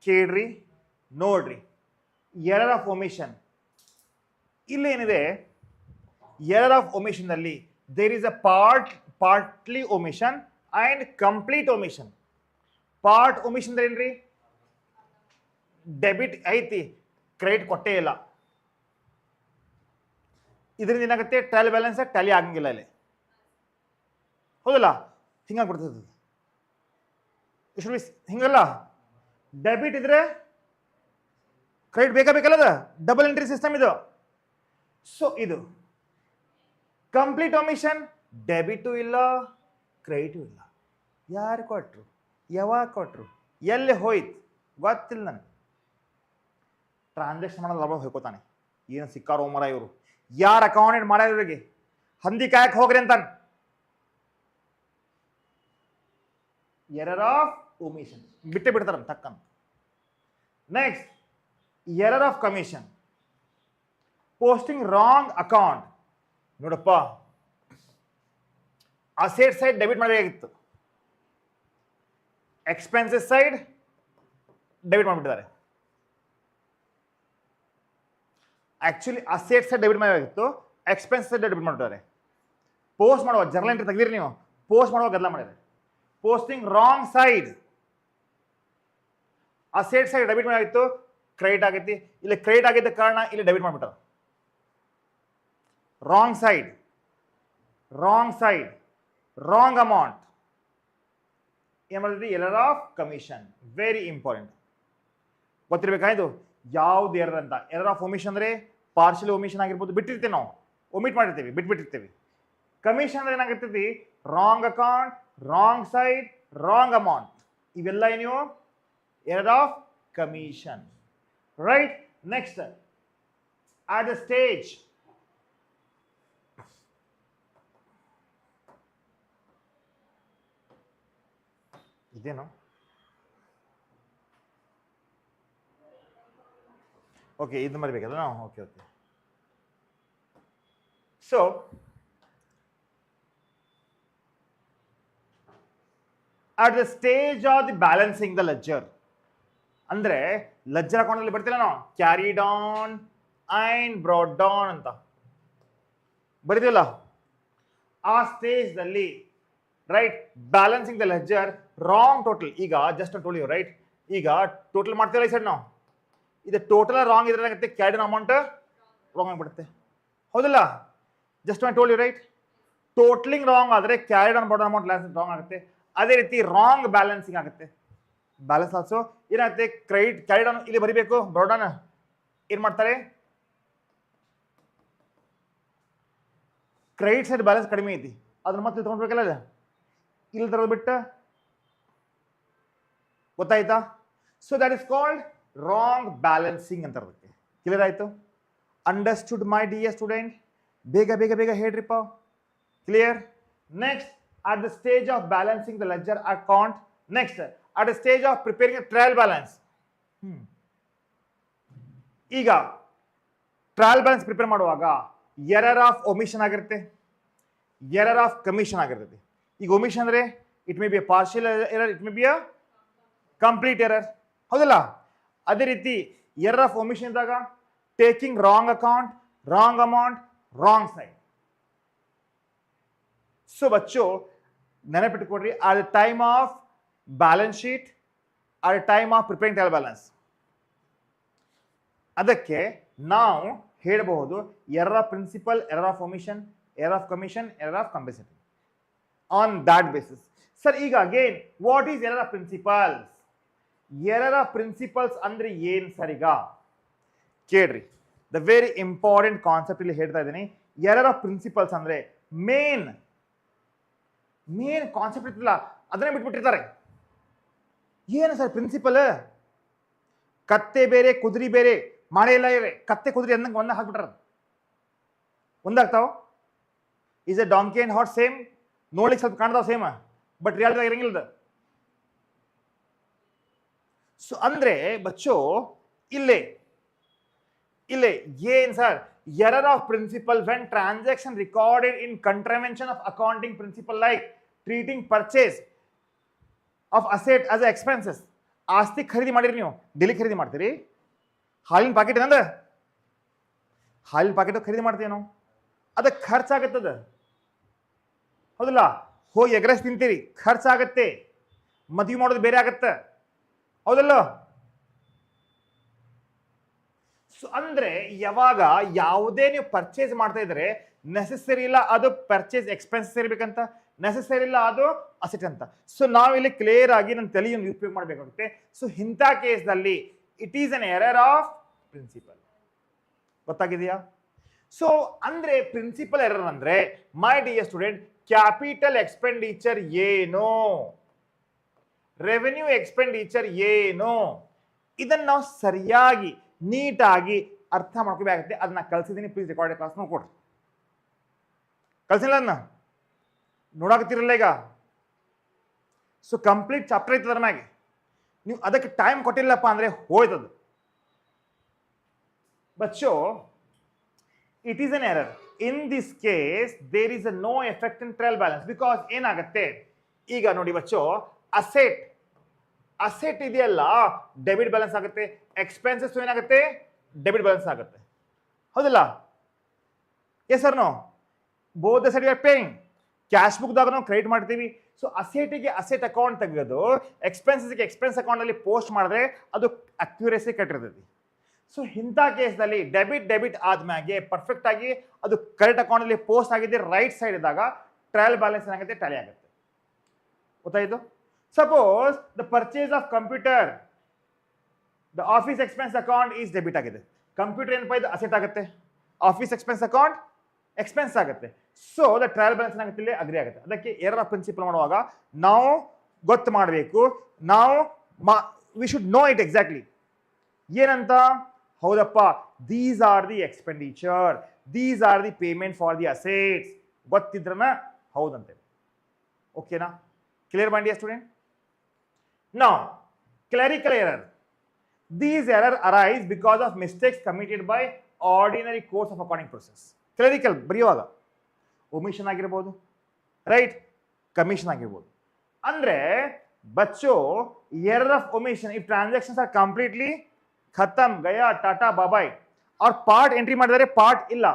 ಕೇಳ್ರಿ ನೋಡ್ರಿ ಎರರ್ ಆಫ್ ಒಮಿಷನ್ ಇಲ್ಲೇನಿದೆ ಎರರ್ ಆಫ್ ಒಮಿಷನ್ ನಲ್ಲಿ there is a partly omission and complete omission part omission ಏನ್ರಿ debit ಐತಿ credit ಕೊಟ್ಟೇ ಇಲ್ಲ ಇದರಿಂದ ಏನಾಗುತ್ತೆ ಟ್ರಯಲ್ ಬ್ಯಾಲೆನ್ಸ್ ಟ್ಯಾಲಿ ಆಗಂಗಿಲ್ಲ ಇಲ್ಲಿ ಹೌದಲ್ಲ ಹಿಂಗಾಗ್ಬಿಡ್ತದೆ ಹಿಂಗಲ್ಲ ಡೆಬಿಟ್ ಇದ್ರೆ ಕ್ರೆಡಿಟ್ ಬೇಕಲ್ಲ ಡಬಲ್ ಎಂಟ್ರಿ ಸಿಸ್ಟಮ್ ಇದು ಸೊ ಇದು ಕಂಪ್ಲೀಟ್ ಒಮಿಷನ್ ಡೆಬಿಟು ಇಲ್ಲ ಕ್ರೆಡಿಟು ಇಲ್ಲ ಯಾರು ಕೊಟ್ರು ಯಾವಾಗ ಕೊಟ್ರು ಎಲ್ಲಿ ಹೋಯ್ತು ಗೊತ್ತಿಲ್ಲ ನನಗೆ ಟ್ರಾನ್ಸಾಕ್ಷನ್ ಮಾಡೋದು ಲಾಭ ಹೋಗ್ಕೋತಾನೆ ಏನು ಸಿಕ್ಕಾರೋ ಮರ ಇವರು ಯಾರು ಅಕೌಂಟೆಂಟ್ ಮಾಡ್ಯಾರ ಇವರಿಗೆ ಹಂದಿ ಕಾಯಕ್ಕೆ ಹೋಗ್ರಿ ಅಂತಾನೆ ಎರರ್ ಆಫ್ omission ಬಿಟ್ಟೆ ಬಿಡ್ತಾರ ತಕ್ಕಂತ next error of commission posting wrong account ನೋಡಪ್ಪ ಅಸೆಟ್ ಸೈಡ್ ಡೆಬಿಟ್ ಮಾಡಬೇಕಾಗಿತ್ತು ಎಕ್ಸ್ಪೆನ್ಸಸ್ ಸೈಡ್ ಡೆಬಿಟ್ ಮಾಡಿಬಿಟ್ಟಿದ್ದಾರೆ ಆಕ್ಚುಲಿ ಅಸೆಟ್ ಸೈಡ್ ಡೆಬಿಟ್ ಮಾಡಬೇಕಾಗಿತ್ತು ಎಕ್ಸ್ಪೆನ್ಸ್ ಸೈಡ್ ಡೆಬಿಟ್ ಮಾಡಿಬಿಟ್ಟಿದ್ದಾರೆ ಪೋಸ್ಟ್ ಮಾಡುವ ಜರ್ನಲ್ ಎಂಟ್ರಿ ತೆಗೀರಿ ನೀವು ಪೋಸ್ಟ್ ಮಾಡುವ ಗದ್ದಲ ಮಾಡಿದ್ದಾರೆ posting wrong side asset side debit ಮಾಡಾಗಿತ್ತು ಕ್ರೆಡಿಟ್ ಆಗೈತಿ ಇಲ್ಲಿ ಕ್ರೆಡಿಟ್ ಆಗಿದ್ದ ಕಾರಣ ಇಲ್ಲಿ ಡೆಬಿಟ್ ಮಾಡಿಬಿಟ್ಟಾರ ರಾಂಗ್ ಸೈಡ್ ರಾಂಗ್ ಅಮೌಂಟ್ ಏನ್ ಮಾಡಿದ್ರಿ error of commission very important ಗೊತ್ತಿರ್ಬೇಕಾಯ್ತು ಯಾವ್ದು ಎರರ್ ಅಂತ ಎರರ್ ಆಫ್ ಒಮಿಷನ್ ಅಂದ್ರೆ ಪಾರ್ಷಿಯಲ್ ಒಮಿಷನ್ ಆಗಿರ್ಬೋದು ಬಿಟ್ಟಿರ್ತೀವಿ ನಾವು ಒಮಿಟ್ ಮಾಡಿರ್ತೀವಿ ಬಿಟ್ಬಿಟ್ಟಿರ್ತೀವಿ ಕಮಿಷನ್ ಅಂದ್ರೆ ಏನಾಗಿರ್ತೈತಿ wrong account wrong side wrong amount ಇವೆಲ್ಲ ಏನು error of commission right next at the stage ಇದೇನು ಓಕೆ ಇದು ಮರಿಬೇಕಲ್ಲ ನಾವು okay okay so at the stage of the balancing the ledger ಅಂದ್ರೆ ಲೆಡ್ಜರ್ ಅಕೌಂಟ್ ಅಲ್ಲಿ ಬರ್ತಿಲ್ಲ ನಾವು carried on and brought down ಅಂತ ಬರೀತಿಲ್ಲ ಆ ಸ್ಟೇಜ್ ದಲ್ಲಿ right balancing the ledger wrong total ಈಗ ಜಸ್ಟ್ ಟೋಲ್ ಯು ರೈಟ್ ಈಗ ಟೋಟಲ್ ಮಾಡ್ತೀವಲ್ಲ ಈ ಸೈಡ್ ನಾವು ಇದು ಟೋಟಲ್ ರಾಂಗ್ ಇದ್ರೆ ಏನಾಗುತ್ತೆ ಕ್ಯಾರಿಡ್ ಅಮೌಂಟ್ ರಾಂಗ್ ಆಗಿಬಿಡುತ್ತೆ ಹೌದಲ್ಲ just told you right totalling wrong ಆದರೆ carried on brought amount wrong ಆಗುತ್ತೆ ಅದೇ ರೀತಿ ರಾಂಗ್ ಬ್ಯಾಲೆನ್ಸಿಂಗ್ ಆಗುತ್ತೆ ಬ್ಯಾಲೆನ್ಸ್ ಆಲ್ಸೋ ಏನಾಗುತ್ತೆ ಕ್ರೆಡಿಟ್ ಕ್ಯಾರಿಡ್ ಆನ್ ಇಲ್ಲಿ ಬರಿಬೇಕು ಬ್ರಾಟ್ ಆನ್ ಏನ್ ಮಾಡ್ತಾರೆ ಕ್ರೆಡಿಟ್ ಸೈಡ್ ಬ್ಯಾಲೆನ್ಸ್ ಕಡಿಮೆ ಐತಿ ಅದನ್ನ ಮತ್ತೆ ತಗೊಂಡ್ಬೇಕಲ್ಲ ಇಲ್ಲಿ ತರೋದು ಬಿಟ್ಟು ಗೊತ್ತಾಯ್ತಾ so that is called wrong balancing ಅಂತ ಅದಕ್ಕೆ ಕ್ಲಿಯರ್ ಆಯ್ತು ಅಂಡರ್ಸ್ಟುಡ್ ಮೈ ಡಿಯರ್ ಸ್ಟೂಡೆಂಟ್ ಬೇಗ ಬೇಗ ಬೇಗ ಹೇಳ್ರಿಪ್ಪ clear next at the stage of balancing the ledger account next at the stage of preparing a trial balance ಈಗ ಟ್ರಯಲ್ ಬ್ಯಾಲೆನ್ಸ್ ಪ್ರಿಪೇರ್ ಮಾಡುವಾಗ error of omission ಆಗಿರುತ್ತೆ ಎರರ್ ಆಫ್ ಕಮಿಷನ್ ಆಗಿರ್ತೈತಿ ಈಗ omission ಅಂದ್ರೆ it may be a partial error it may be a complete error ಹೌದಲ್ಲ ಅದೇ ರೀತಿ error of omission ಇದ್ದಾಗ taking wrong account wrong amount wrong side so ಬಚ್ಚೋ ನೆನಪಿಟ್ಟುಕೊಡ್ರಿ at the time of balance sheet at the time of preparing trial balance ಅದಕ್ಕೆ ನಾವು ಹೇಳಬಹುದು error of principle error of omission error of commission error of compensative on that basis sir ಈಗ again what is error of principles error of principles ಅಂದ್ರೆ ಏನ್ sir ಈಗ ಕೇಳ್ರಿ the very important concept ಇಲ್ಲಿ ಹೇಳ್ತಾ ಇದ್ದೀನಿ ಎರರ್ ಆಫ್ ಪ್ರಿನ್ಸಿಪಲ್ಸ್ ಅಂದ್ರೆ main concept ಇರ್ತಿಲ್ಲ ಅದನ್ನೇ ಬಿಟ್ಬಿಟ್ಟಿರ್ತಾರೆ ಏನು ಸರ್ ಪ್ರಿನ್ಸಿಪಲ್ ಕತ್ತೆ ಬೇರೆ ಕುದುರೆ ಬೇರೆ ಮಾಡೇ ಇಲ್ಲ ಇವೆ ಕತ್ತೆ ಕುದುರೆ ಅಂದಂಗೆ ಒಂದ ಹಾಕ್ಬಿಟ್ರ ಒಂದಾಗ್ತಾವ ಈಸ್ ಎ ಡಾಂಕಿ ಅಂಡ್ ಹಾಟ್ ಸೇಮ್ ನೋಡ್ಲಿಕ್ಕೆ ಸ್ವಲ್ಪ ಕಾಣ್ತಾವ ಸೇಮ್ ಬಟ್ ರಿಯಾಲಿಟಿ ಇರಂಗಿಲ್ಲ ಸೊ ಅಂದ್ರೆ ಬಚ್ಚೋ ಇಲ್ಲೇ ಏನ್ sir error of principle when transaction recorded in contravention of accounting principle like treating purchase of asset as expenses ಆಸ್ತಿ ಖರೀದಿ ಮಾಡಿರಿ ನೀವು ಡೆಲಿ ಖರೀದಿ ಮಾಡ್ತೀರಿ ಹಾಲಿನ ಪಾಕೆಟ್ ಏನಂದ ಹಾಲಿನ ಪಾಕೆಟ್ ಖರೀದಿ ಮಾಡ್ತೀವಿ ನಾವು ಅದಕ್ಕೆ ಖರ್ಚಾಗತ್ತದ ಹೌದಲ್ಲ ಹೋಗಿ ಎಗ್ರೆಸ್ ತಿಂತೀರಿ ಖರ್ಚಾಗತ್ತೆ ಮದುವೆ ಮಾಡೋದು ಬೇರೆ ಆಗತ್ತೆ ಹೌದಲ್ಲ ಸೊ ಅಂದ್ರೆ ಯಾವಾಗ ಯಾವುದೇ ನೀವು ಪರ್ಚೇಸ್ ಮಾಡ್ತಾ ಇದ್ರೆ ನೆಸೆಸರಿ ಇಲ್ಲ ಅದು ಪರ್ಚೇಸ್ ಎಕ್ಸ್ಪೆನ್ಸಸ್ ಇರ್ಬೇಕಂತ ನೆಸೆಸರಿ ಇಲ್ಲ ಅದು ಅಸೆಟ್ ಅಂತ ಸೊ ನಾವಿಲ್ಲಿ ಕ್ಲಿಯರ್ ಆಗಿ ನನ್ನ ತಲೆಯನ್ನು ಉಪಯೋಗ ಮಾಡಬೇಕಾಗುತ್ತೆ ಸೊ ಇಂಥ ಕೇಸ್ನಲ್ಲಿ it is an error of principle ಗೊತ್ತಾಗಿದೆಯಾ ಸೊ ಅಂದ್ರೆ ಪ್ರಿನ್ಸಿಪಲ್ ಎರರ್ ಅಂದ್ರೆ my dear student capital expenditure ಏನು ರೆವೆನ್ಯೂ ಎಕ್ಸ್ಪೆಂಡಿಚರ್ ಏನು ಇದನ್ನ ನಾವು ಸರಿಯಾಗಿ ನೀಟಾಗಿ ಅರ್ಥ ಮಾಡ್ಕೋಬೇಕಾಗುತ್ತೆ ಅದನ್ನ ಕಲ್ಸಿದ್ದೀನಿ ಪ್ಲೀಸ್ ರೆಕಾರ್ಡೆಡ್ ಕ್ಲಾಸ್ ನೋಡ್ಕೊಡ್ರಿ ಕಲ್ಸಿಲ್ಲ ಅದನ್ನ ನೋಡಾಕತ್ತಿರಲ್ಲ ಈಗ ಸೊ ಕಂಪ್ಲೀಟ್ ಚಾಪ್ಟರ್ ಐತದ ಅದ್ರ ಮ್ಯಾಗೆ ನೀವು ಅದಕ್ಕೆ ಟೈಮ್ ಕೊಟ್ಟಿಲ್ಲಪ್ಪ ಅಂದ್ರೆ ಹೋಯ್ತದು ಬಚ್ಚೋ it is an error in this case there is a no effect in trial balance because ಏನಾಗುತ್ತೆ ಈಗ ನೋಡಿ ಬಚ್ಚೋ ಅಸೆಟ್ ಇದೆಯಲ್ಲ ಡೆಬಿಟ್ ಬ್ಯಾಲೆನ್ಸ್ ಆಗುತ್ತೆ ಎಕ್ಸ್ಪೆನ್ಸಸ್ ಏನಾಗುತ್ತೆ ಡೆಬಿಟ್ ಬ್ಯಾಲೆನ್ಸ್ ಆಗುತ್ತೆ ಹೌದಲ್ಲ yes sir no both the side you are paying cash ಬುಕ್ದಾಗ ನಾವು ಕ್ರೆಡಿಟ್ ಮಾಡ್ತೀವಿ ಸೊ ಅಸೆಟಿಗೆ ಅಸೆಟ್ ಅಕೌಂಟ್ ತೆಗೆದು ಎಕ್ಸ್ಪೆನ್ಸಸ್ಗೆ ಎಕ್ಸ್ಪೆನ್ಸ್ ಅಕೌಂಟಲ್ಲಿ ಪೋಸ್ಟ್ ಮಾಡಿದ್ರೆ ಅದು ಅಕ್ಯುರೇಸಿ ಕೆಟ್ಟಿರ್ತೈತಿ ಸೊ ಇಂಥ ಕೇಸ್ನಲ್ಲಿ ಡೆಬಿಟ್ ಆದ್ಮ್ಯಾಗೆ ಪರ್ಫೆಕ್ಟ್ ಆಗಿ ಅದು ಕರೆಕ್ಟ್ ಅಕೌಂಟಲ್ಲಿ ಪೋಸ್ಟ್ ಆಗಿದೆ ರೈಟ್ ಸೈಡ್ ಇದ್ದಾಗ ಟ್ರಯಲ್ ಬ್ಯಾಲೆನ್ಸ್ ಏನಾಗುತ್ತೆ ಟ್ಯಾಲಿ ಆಗುತ್ತೆ ಗೊತ್ತಾಯ್ತು suppose the purchase of computer the office expense account is debit ಆಗಿದೆ ಕಂಪ್ಯೂಟರ್ ಏನಪ್ಪ ಇದು ಅಸೆಟ್ ಆಗುತ್ತೆ ಆಫೀಸ್ ಎಕ್ಸ್ಪೆನ್ಸ್ ಅಕೌಂಟ್ ಎಕ್ಸ್ಪೆನ್ಸ್ ಆಗುತ್ತೆ ಸೊ ದ ಟ್ರಯಲ್ ಬ್ಯಾಲೆನ್ಸ್ ಏನಾಗುತ್ತೆ ಇಲ್ಲಿ ಅಗ್ರಿ ಆಗುತ್ತೆ ಅದಕ್ಕೆ ಎರರ್ ಆಫ್ ಪ್ರಿನ್ಸಿಪಲ್ ಮಾಡುವಾಗ ನಾವು ಗೊತ್ತು ಮಾಡಬೇಕು ನಾವು we should know it exactly ಏನಂತ ಹೌದಪ್ಪ these are the expenditure these are the payment for the assets ಗೊತ್ತಿದ್ರನ ಹೌದಂತೆ ಓಕೆನಾ ಕ್ಲಿಯರ್ ಮಾಡಿ student Now, clerical error. These errors arise because of mistakes committed by ordinary course of accounting process. Clerical ಬರೆಯುವಾಗ omission ಆಗಿರಬಹುದು, right? Commission ಆಗಿರಬಹುದು. ಅಂದ್ರೆ बच्चों error of omission if transactions are completely खत्म गया टाटा बाबाई और part entry ಮಾಡಿದರೆ part ಇಲ್ಲ,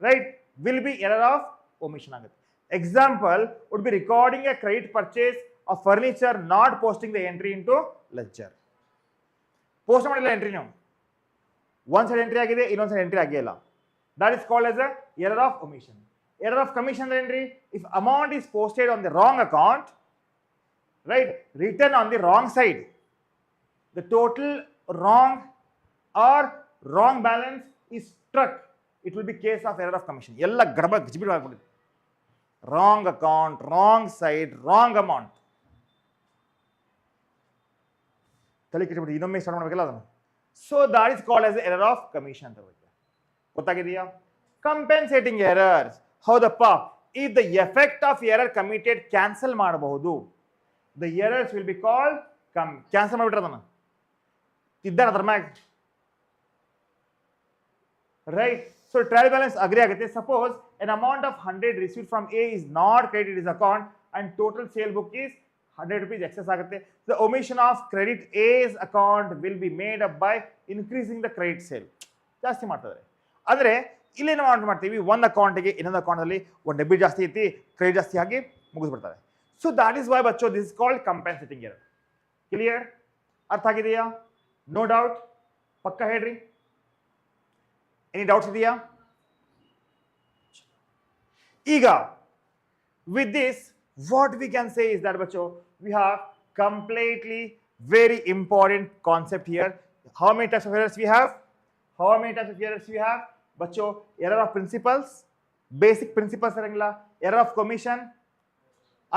right? Will be error of omission ಆಗುತ್ತೆ. Example would be recording a credit purchase of furniture, not posting the entry into ledger. Post ಮಾಡಿಲ್ಲ entry ನೀವು, one side entry ಆಗಿದೆ, ಇನ್ನೊಂದು side entry ಆಗಿಲ್ಲ. That is called as a error of omission. Error of commission entry, if amount is posted on the wrong account, right, written on the wrong side, the total wrong or wrong balance is struck, it will be case of error of commission. ಎಲ್ಲ ಗಡಬಡ ಗಿಜಿಬಿಡಿ ಆಗ್ಬಿಡುತ್ತೆ. Wrong account, wrong side, wrong amount. ತಲೆ ಕೆಟ್ಟಬಿಟ್ಟು ಇನ್ನೊಮ್ಮೆ start ಮಾಡಬೇಕಲ್ಲ ಅದನ್ನು. So that is called as error of commission ಅಂತ ಬರುತ್ತೆ. ಗೊತ್ತಾಗಿದೆಯಾ? Compensating errors. ಹೌದಪ್ಪ, if the effect of error committed cancel ಮಾಡಬಹುದು. The errors will be called cancel ಮಾಡಿಬಿಟ್ರೆ ಅದನ್ನು ಇದ್ದಾನೆ ಅದ್ರ ಮ್ಯಾಗ, right? So trial balance agree ಆಗುತ್ತೆ. Suppose an amount of 100 received from A is not credited his account and total sale book is 100 rupees excess ಆಗುತ್ತೆ. The omission of credit A's account will be made up by increasing the credit sale. ಜಾಸ್ತಿ ಮಾಡ್ತಾರೆ. ಅಂದರೆ ಇಲ್ಲಿ ನಾವು ಮಾಡ್ತೀವಿ, ಒಂದು ಅಕೌಂಟಿಗೆ ಇನ್ನೊಂದು ಅಕೌಂಟಲ್ಲಿ ಒಂದು ಡೆಬಿಟ್ ಜಾಸ್ತಿ ಐತಿ, ಕ್ರೆಡಿಟ್ ಜಾಸ್ತಿ ಆಗಿ ಮುಗಿಸ್ಬಿಡ್ತಾರೆ. ಸೊ ದಾಟ್ ಇಸ್ ವೈ ಬಚ್ಚೋ this is called compensating error. Clear? ಅರ್ಥ ಆಗಿದೆಯಾ? No doubt? ಪಕ್ಕ ಹೇಳ್ರಿ. Any doubts idea? Ega. With this, what we can say is that, bacho, we have completely very important concept here. How many types of errors we have? How many types of errors we have? Bacho, error of principles, basic principles arangla, error of commission,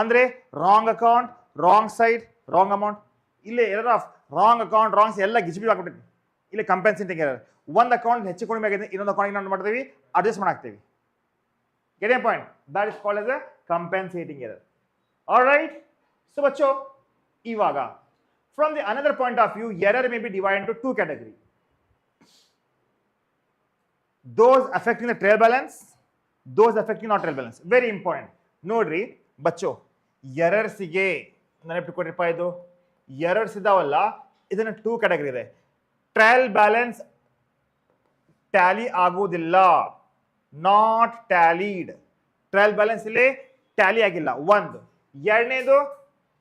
andre wrong account, wrong side, wrong amount. Ille error of wrong account, wrong side, ella gijibi agbitte. Ille compensating error. ಒಂದು account ಹೆಚ್ಚು ಕಡಿಮೆ ಆಗಿದೆ, ಇನ್ನೊಂದು account ನಾವು ಮಾಡ್ತೀವಿ, adjust ಮಾಡಾಕ್ತೀವಿ. Get a point? That is called as a compensating error. Alright? So ಬಚ್ಚೋ, ಇವಾಗ from the another point of view, error may be divide into two category. Those affecting the trial balance, those affecting not trial balance. Very important. ನೋಡ್ರಿ ಬಚ್ಚೋ, ಎರರ್ಸಿಗೆ ನೆನಪಿಟ್ಕೊಡ್ರಿಪ್ಪ, ಇದು errors ಇದಾವಲ್ಲ, ಇದನ್ನ two category ಇದೆ. ಟ್ರಯಲ್ ಬ್ಯಾಲೆನ್ಸ್ ಟ್ಯಾಲಿ ಆಗುವುದಿಲ್ಲ, not ಟ್ಯಾಲಿಡ್. Trial balance ಇಲ್ಲಿ ಟ್ಯಾಲಿ ಆಗಿಲ್ಲ, ಒಂದು. ಎರಡನೇದು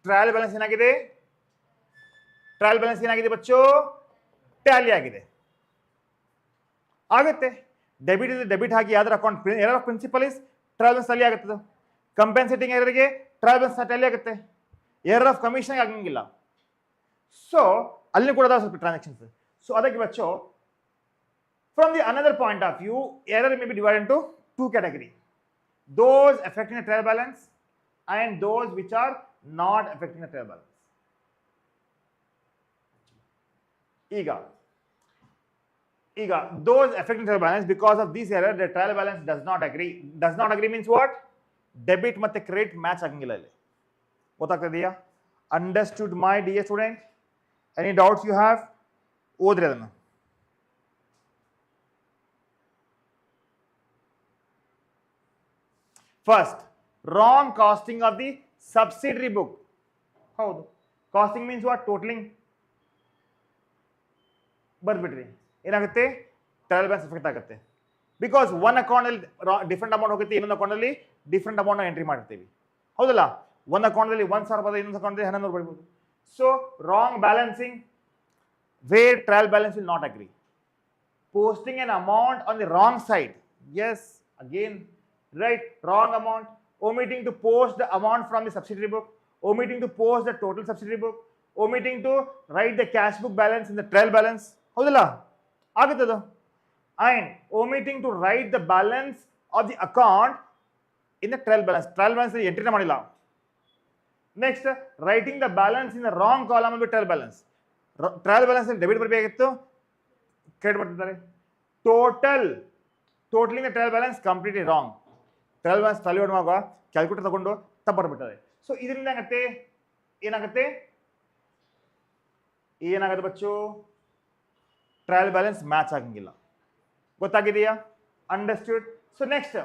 ಟ್ರಯಲ್ ಬ್ಯಾಲೆನ್ಸ್ ಏನಾಗಿದೆ? ಟ್ರಯಲ್ ಬ್ಯಾಲೆನ್ಸ್ ಏನಾಗಿದೆ ಬಚ್ಚೋ? ಟ್ಯಾಲಿ ಆಗಿದೆ. ಆಗುತ್ತೆ. ಡೆಬಿಟ್ ಇದೆ, ಡೆಬಿಟ್ ಹಾಕಿ ಯಾವ್ದಾರ account error of principle is trial balance tally ಆಗುತ್ತದೆ. ಕಂಪೆನ್ಸೇಟಿಂಗ್ ಎರರ್ಗೆ ಟ್ರಯಲ್ ಬ್ಯಾಲೆನ್ಸ್ ಟ್ಯಾಲಿ ಆಗುತ್ತೆ. ಎರರ್ ಆಫ್ ಕಮಿಷನ್ ಆಗಂಗಿಲ್ಲ. ಸೊ ಅಲ್ಲಿ ಕೂಡ ಸ್ವಲ್ಪ ಟ್ರಾನ್ಸಾಕ್ಷನ್ಸ್. ಸೊ ಅದಕ್ಕೆ ಬಚ್ಚೋ, from the another point of view, error may be divided into two categories: those affecting the trial balance and those which are not affecting the trial balance. Ega those affecting trial balance, because of this error the trial balance does not agree. Does not agree means what? Debit ಮತ್ತೆ credit match ಆಗಂಗಿಲ್ಲ ಇಲ್ಲಿ. ಗೊತ್ತಾಗ್ತಿದೆಯಾ? Understood my dear student? Any doubts you have? ಓದ್ರಿ ಅದನ್ನು. First, wrong costing of the subsidiary book. ಹೌದು. Costing means what? Totaling. ಬರ್ಬಿಟ್ರಿ, ಏನಾಗುತ್ತೆ? Trial balance effect ಆಗುತ್ತೆ. Because one account ಅಲ್ಲಿ different amount ಹೋಗುತ್ತೆ, ಇನ್ನೊಂದು ಅಕೌಂಟ್ ಅಲ್ಲಿ ಡಿಫ್ರೆಂಟ್ ಅಮೌಂಟ್ ಎಂಟ್ರಿ ಮಾಡಿರ್ತೀವಿ. ಹೌದಲ್ಲ? ಒಂದು ಅಕೌಂಟಲ್ಲಿ 1,000 ಬರ್ಬೋದು, ಇನ್ನೊಂದು ಅಕೌಂಟಲ್ಲಿ 1,100 ಬರ್ಬೋದು. So wrong balancing where trial balance will not agree. Posting an amount on the wrong side. Yes, again, right, wrong amount. Omitting to post the amount from the subsidiary book. Omitting to post the total subsidiary book. Omitting to write the cash book balance in the trial balance. ಹೌದಲ್ಲ? ಆಗುತ್ತದು. And omitting to write the balance of the account in the trial balance. Trial balance entry ಮಾಡಿಲ್ಲ. Next, writing the balance in the wrong column of the trial balance. Trial balance debit ಬರಬೇಕಾಗಿತ್ತು, credit ಬರ್ತಿದ್ದಾರೆ. Totalling the trial balance completely wrong. Trial balance tally ಮಾಡುವಾಗ calculator ತಗೊಂಡು ತಪ್ಪು ಬರ್ಬಿಟ್ಟಾರೆ. So ಇದರಿಂದ ಏನಾಗುತ್ತೆ? ಏನಾಗುತ್ತೆ Bachchu trial balance match ಆಗಂಗಿಲ್ಲ. ಗೊತ್ತಾಗಿದೆಯಾ? Understood? So next,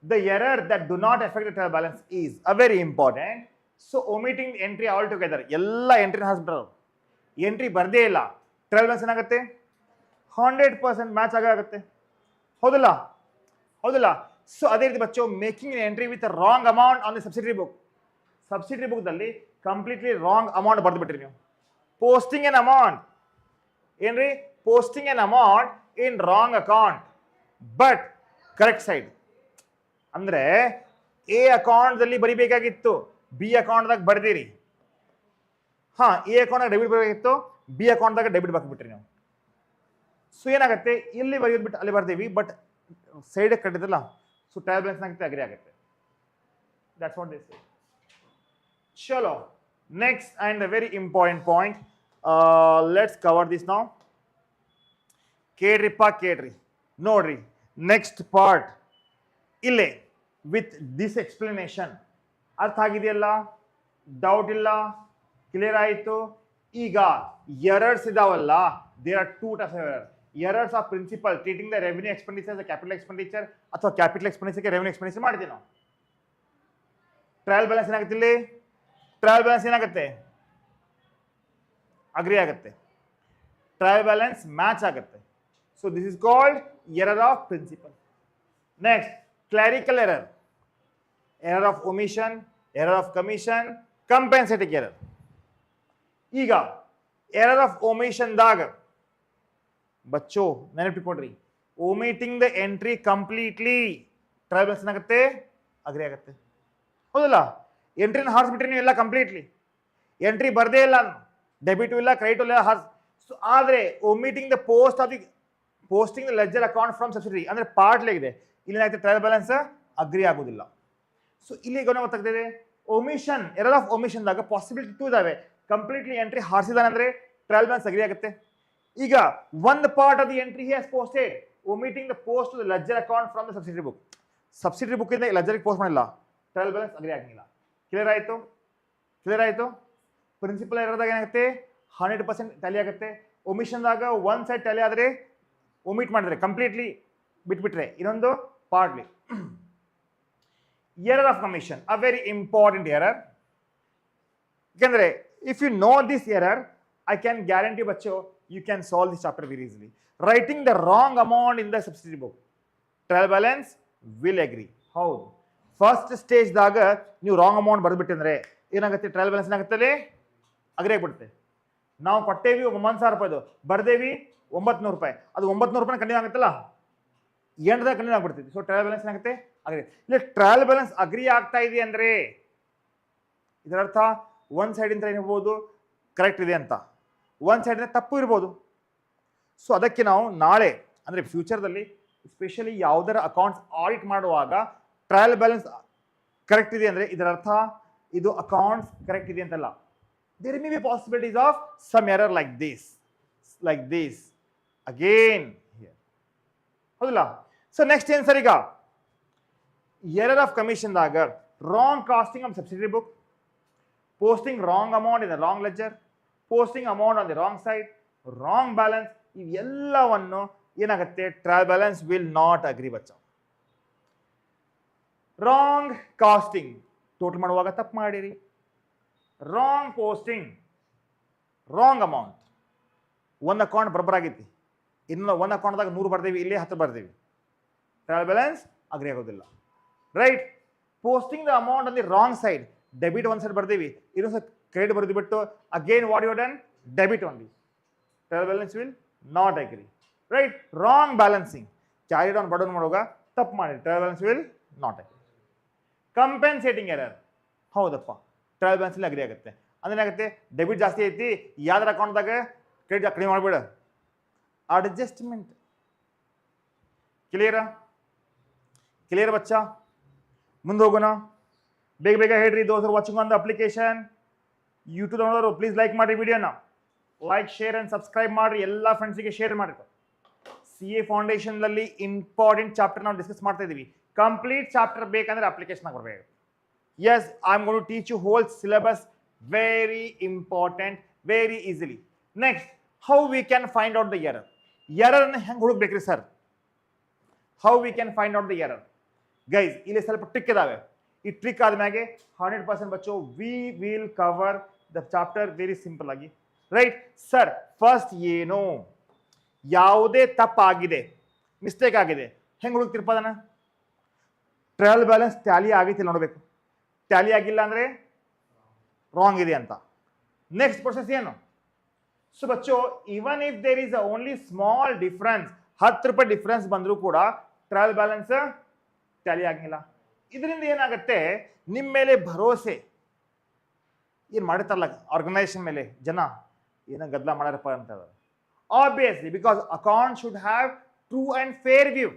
the error that do not affect the trial balance is a very important. So omitting entry altogether, ಎಲ್ಲ ಎಂಟ್ರಿನ ಹಾಸ್ಬಿಟ್ರು, entry ಬರ್ದೇ ಇಲ್ಲ, ಟ್ರಯಲ್ ಬ್ಯಾಲೆನ್ಸ್ ಏನಾಗುತ್ತೆ 100% ಮ್ಯಾಚ್ ಆಗುತ್ತೆ. ಹೌದಲ್ಲ? ಸೊ ಅದೇ ರೀತಿ ಬಚ್ಚು making entry with wrong amount on the subsidiary ಬುಕ್ದಲ್ಲಿ ಕಂಪ್ಲೀಟ್ಲಿ ರಾಂಗ್ ಅಮೌಂಟ್ ಬರ್ದುಬಿಟ್ರಿ ನೀವು. ಪೋಸ್ಟಿಂಗ್ ಎನ್ ಅಮೌಂಟ್ ಏನ್ರಿ? Posting an amount in wrong account but correct side. ಅಂದ್ರೆ ಎ ಅಕೌಂಟ್ದಲ್ಲಿ ಬರಿಬೇಕಾಗಿತ್ತು, ಬಿ ಅಕೌಂಟ್ದಾಗ ಬರ್ದಿರಿ. ಎ ಅಕೌಂಟ್ದಾಗ ಡೆಬಿಟ್ ಬರಬೇಕಾಗಿತ್ತು, ಬಿ ಅಕೌಂಟ್ದಾಗ ಡೆಬಿಟ್ ಬಾಕ್ಬಿಟ್ರಿ ನೀವು. ಸೊ ಏನಾಗುತ್ತೆ, ಇಲ್ಲಿ ಬರೆಯೋದು ಬಿಟ್ಟು ಅಲ್ಲಿ ಬರ್ತೀವಿ, ಬಟ್ ಸೈಡ್ ಕಟ್ಟಿದ್ರಲ್ಲ, ಸೊ ಟ್ರಯಲ್ ಬ್ಯಾಲೆನ್ಸ್ ಆಗುತ್ತೆ, ಅಗ್ರಿ ಆಗುತ್ತೆ. That's what this. ಚಲೋ next and a very important point, let's cover this ನಾವು. ಕೇಳ್ರಿ ನೋಡ್ರಿ, ನೆಕ್ಸ್ಟ್ ಪಾರ್ಟ್ ಇಲ್ಲೇ ವಿತ್ ದಿಸ್ ಎಕ್ಸ್ಪ್ಲನೇಷನ್. ಅರ್ಥ ಆಗಿದೆಯಲ್ಲ? ಡೌಟ್ ಇಲ್ಲ? ಕ್ಲಿಯರ್ ಆಯಿತು? ಈಗ ಎರರ್ಸ್ ಇದಾವಲ್ಲ, there are two types of error. Errors of principle, treating the revenue expenditure capital expenditure, ಅಥವಾ ಕ್ಯಾಪಿಟಲ್ ಎಕ್ಸ್ಪೆಂಡಿಚರ್ಗೆ ರೆವೆನ್ಯೂ ಎಕ್ಸ್ಪೆಂಡಿಚರ್ ಮಾಡ್ತೀವಿ ನಾವು. ಟ್ರಯಲ್ ಬ್ಯಾಲೆನ್ಸ್ ಏನಾಗುತ್ತೆ ಇಲ್ಲಿ? ಟ್ರಯಲ್ ಬ್ಯಾಲೆನ್ಸ್ ಏನಾಗುತ್ತೆ? ಅಗ್ರಿ ಆಗುತ್ತೆ. ಟ್ರಯಲ್ ಬ್ಯಾಲೆನ್ಸ್ ಮ್ಯಾಚ್ ಆಗುತ್ತೆ. So this is called error of principle. Next, clerical error, error of omission, error of commission, compensating error. ಈಗ ಎರರ್ ಆಫ್ ಒಮಿಷನ್ದಾಗ ಬಚ್ಚೋ ನೆನಪಿಟ್ಕೊಡ್ರಿ, omitting the entry completely trial balance ಏನಾಗುತ್ತೆ? Agree ಆಗುತ್ತೆ. ಹೌದಲ್ಲ? ಎಂಟ್ರಿನ ಹಾರಿಸ್ಬಿಟ್ರಿ ನೀವು ಎಲ್ಲ ಕಂಪ್ಲೀಟ್ಲಿ, ಎಂಟ್ರಿ ಬರ್ದೇ ಇಲ್ಲ, ಡೆಬಿಟು ಇಲ್ಲ, ಕ್ರೆಡಿಟು ಇಲ್ಲ, ಸೊ ಆದರೆ omitting the posting the ledger account from subsidiary ಅಂದ್ರೆ ಪಾರ್ಟ್ಲಿ ಇದೆ, ಇಲ್ಲಿ ಏನಾಗುತ್ತೆ ಟ್ರಯಲ್ ಬ್ಯಾಲೆನ್ಸ್ ಅಗ್ರಿ ಆಗೋದಿಲ್ಲ. ಸೊ ಇಲ್ಲಿ ಗೊತ್ತಾಗ್ತದೆ, ಒಮಿಷನ್, ಎರರ್ ಆಫ್ ಒಮಿಷನ್ದಾಗ ಪಾಸಿಬಿಲಿಟಿ ಟೂ ಇದಾವೆ. ಕಂಪ್ಲೀಟ್ಲಿ ಎಂಟ್ರಿ ಹಾರಿಸಿದಾನಂದ್ರೆ ಟ್ರಯಲ್ ಬ್ಯಾಲೆನ್ಸ್ ಅಗ್ರಿ ಆಗುತ್ತೆ. ಈಗ ಒಂದು part of the entry he has posted, omitting the post the ledger account from the subsidiary book ಇಂದ ಲೆಡ್ಜರ್ಗೆ ಪೋಸ್ಟ್ ಮಾಡಿಲ್ಲ, ಟ್ರಯಲ್ ಬ್ಯಾಲೆನ್ಸ್ ಅಗ್ರಿ ಆಗಿಲ್ಲ. ಕ್ಲಿಯರ್ ಆಯಿತು? ಪ್ರಿನ್ಸಿಪಲ್ ಎರರ್ದಾಗ ಏನಾಗುತ್ತೆ? 100% ಟ್ಯಾಲಿ ಆಗುತ್ತೆ. ಒಮಿಷನ್ದಾಗ ಒಂದು ಸೈಡ್ ಟ್ಯಾಲಿ ಆದರೆ ಒಮಿಟ್ ಮಾಡಿದ್ರೆ ಕಂಪ್ಲೀಟ್ಲಿ ಬಿಟ್ಬಿಟ್ರೆ ಇನ್ನೊಂದು partly. Error of commission, a very important error. ಯಾಕಂದ್ರೆ if you know this error, I can guarantee ಬಚ್ಚೋ you can solve this chapter very easily. Writing the wrong amount in the subsidiary book, trial balance will agree. ಹೌದು, first ಸ್ಟೇಜ್ದಾಗ ನೀವು wrong amount ಬರೆದ್ಬಿಟ್ಟಂದ್ರೆ ಏನಾಗುತ್ತೆ? Trial balance ಏನಾಗುತ್ತೆ? Agri ಆಗಿಬಿಡುತ್ತೆ. ನಾವು ಕೊಟ್ಟೇವಿ 9,000 ರೂಪಾಯಿದು, ಬರ್ದೇವಿ 900 ರೂಪಾಯಿ, ಅದು 900 ರೂಪಾಯಿ ಕಂಟಿನ್ಯೂ ಆಗುತ್ತಲ್ಲ, ಎಂಟದಾಗ ಕಂಟಿನ್ಯೂ ಆಗ್ಬಿಡ್ತೈತಿ. ಸೊ ಟ್ರಯಲ್ ಬ್ಯಾಲೆನ್ಸ್ ಏನಾಗುತ್ತೆ? ಅಗ್ರಿ. ಇಲ್ಲಿ ಟ್ರಯಲ್ ಬ್ಯಾಲೆನ್ಸ್ ಅಗ್ರಿ ಆಗ್ತಾ ಇದೆ ಅಂದ್ರೆ ಇದರರ್ಥ ಒಂದು ಸೈಡಿಂದ ಏನಿರ್ಬೋದು ಕರೆಕ್ಟ್ ಇದೆ ಅಂತ, ಒಂದು ಸೈಡಿಂದ ತಪ್ಪು ಇರ್ಬೋದು. ಸೊ ಅದಕ್ಕೆ ನಾವು ನಾಳೆ ಅಂದರೆ ಫ್ಯೂಚರ್ದಲ್ಲಿ ಸ್ಪೆಷಲಿ ಯಾವುದರ ಅಕೌಂಟ್ಸ್ ಆಡಿಟ್ ಮಾಡುವಾಗ ಟ್ರಯಲ್ ಬ್ಯಾಲೆನ್ಸ್ ಕರೆಕ್ಟ್ ಇದೆ ಅಂದರೆ ಇದರರ್ಥ ಇದು ಅಕೌಂಟ್ಸ್ ಕರೆಕ್ಟ್ ಇದೆ ಅಂತಲ್ಲ. There may be possibilities of some error like this again here. ಹೌದಲ್ಲ? ಸೊ ನೆಕ್ಸ್ಟ್ ಏನು ಸರ್? ಈಗ ಎರರ್ ಆಫ್ ಕಮಿಷನ್ದಾಗ wrong casting of subsidiary book, posting wrong amount in the wrong ledger, posting amount on the wrong side, wrong balance, ಇವೆಲ್ಲವನ್ನು ಏನಾಗುತ್ತೆ? Trial balance will not agree ಬಚ್ಚ. Wrong casting, total ಮಾಡುವಾಗ ತಪ್ಪು ಮಾಡಿರಿ. Wrong posting, wrong amount, ಒಂದು account ಬರಬರ್ ಆಗೈತಿ, ಇನ್ನೊಂದು ಒಂದು ಅಕೌಂಟ್ದಾಗ 100 ಬರ್ದೇವಿ, ಇಲ್ಲಿ 10 ಬರ್ದೇವಿ, ಟ್ರಯಲ್ ಬ್ಯಾಲೆನ್ಸ್ ಅಗ್ರಿ ಆಗೋದಿಲ್ಲ. Right? Posting the amount on the wrong side, debit ಒಂದು ಸೈಡ್ ಬರ್ದೇವಿ, ಇನ್ನೊಂದು ಸೈಡ್ ಕ್ರೆಡಿಟ್ ಬರೆದು ಬಿಟ್ಟು again what you done? Debit only, trial balance will not agree. Right? Wrong balancing, carry down ಬಡೌನ್ ಮಾಡುವಾಗ ತಪ್ಪು ಮಾಡಿ, trial balance will not agree. Compensating error, ಹೌದಪ್ಪ ಟ್ರಯಲ್ ಬ್ಯಾಲೆನ್ಸ್ ಅಗ್ರಿ ಆಗುತ್ತೆ. ಅಂದ್ರೆ ಏನಾಗುತ್ತೆ? ಡೆಬಿಟ್ ಜಾಸ್ತಿ ಐತಿ, ಯಾವ್ದಾರ ಅಕೌಂಟ್ದಾಗ ಕ್ರೆಡಿಟ್ ಕಡಿಮೆ ಮಾಡಿಬಿಡ, ಅಡ್ಜಸ್ಟ್ಮೆಂಟ್. ಕ್ಲಿಯರ್ ಬಚ್ಚ? ಮುಂದೆ ಹೋಗೋಣ, ಬೇಗ ಹೇಳ್ರಿ. Those are watching on the application, YouTube ನೋಡೋರು ಪ್ಲೀಸ್ ಲೈಕ್ ಮಾಡಿ ವಿಡಿಯೋನ, ಲೈಕ್ ಶೇರ್ ಅಂಡ್ ಸಬ್ಸ್ಕ್ರೈಬ್ ಮಾಡಿರಿ, ಎಲ್ಲ ಫ್ರೆಂಡ್ಸಿಗೆ ಶೇರ್ ಮಾಡಿ. CA ಫೌಂಡೇಶನ್ನಲ್ಲಿ ಇಂಪಾರ್ಟೆಂಟ್ ಚಾಪ್ಟರ್ ನಾವು ಡಿಸ್ಕಸ್ ಮಾಡ್ತಾ ಇದ್ದೀವಿ. ಕಂಪ್ಲೀಟ್ ಚಾಪ್ಟರ್ ಬೇಕಂದ್ರೆ ಅಪ್ಲಿಕೇಶನ್ ಬರಬೇಕು. Yes, I am going to teach you whole syllabus Very important, very easily. Next, how we can find out the error? Error na heng hudukbekri sir? How we can find out the error? Guys, ಇಲ್ಲಿ ಸ್ವಲ್ಪ trick ಇದಾವೆ. ಈ trick ಆದ್ಮೇಲೆ 100% ಬಚ್ಚೋ we will cover the chapter very simple ಆಗಿ. Right sir, first ಏನು ಯಾವುದೇ ತಪ್ಪಾಗಿದೆ, ಮಿಸ್ಟೇಕ್ ಆಗಿದೆ, ಹೆಂಗೆ ಹುಡುಕ್ತಿರಪ್ಪ ಅದನ್ನ? ಟ್ರಯಲ್ ಬ್ಯಾಲೆನ್ಸ್ ಟ್ಯಾಲಿ ಆಗೈತಿ ನೋಡಬೇಕು. ಟ್ಯಾಲಿ ಆಗಿಲ್ಲ ಅಂದ್ರೆ ರಾಂಗ್ ಇದೆ ಅಂತ. ನೆಕ್ಸ್ಟ್ ಪ್ರೊಸೆಸ್ ಏನು? ಸೊ ಬಚ್ಚೋ, even if there is only small difference, 10 ರೂಪಾಯಿ ಡಿಫ್ರೆನ್ಸ್ ಬಂದರೂ ಕೂಡ ಟ್ರಯಲ್ ಬ್ಯಾಲೆನ್ಸ್ ಟ್ಯಾಲಿ ಆಗಿಲ್ಲ. ಇದರಿಂದ ಏನಾಗುತ್ತೆ, ನಿಮ್ಮ ಮೇಲೆ ಭರೋಸೆ ಏನು ಮಾಡಿರ್ತಾರಲ್ಲ ಆರ್ಗನೈಸೇಷನ್ ಮೇಲೆ ಜನ, ಏನೋ ಗದ್ದಲ ಮಾಡ್ಯಾರಪ್ಪ ಅಂತ. Obviously, because account should have true and fair view.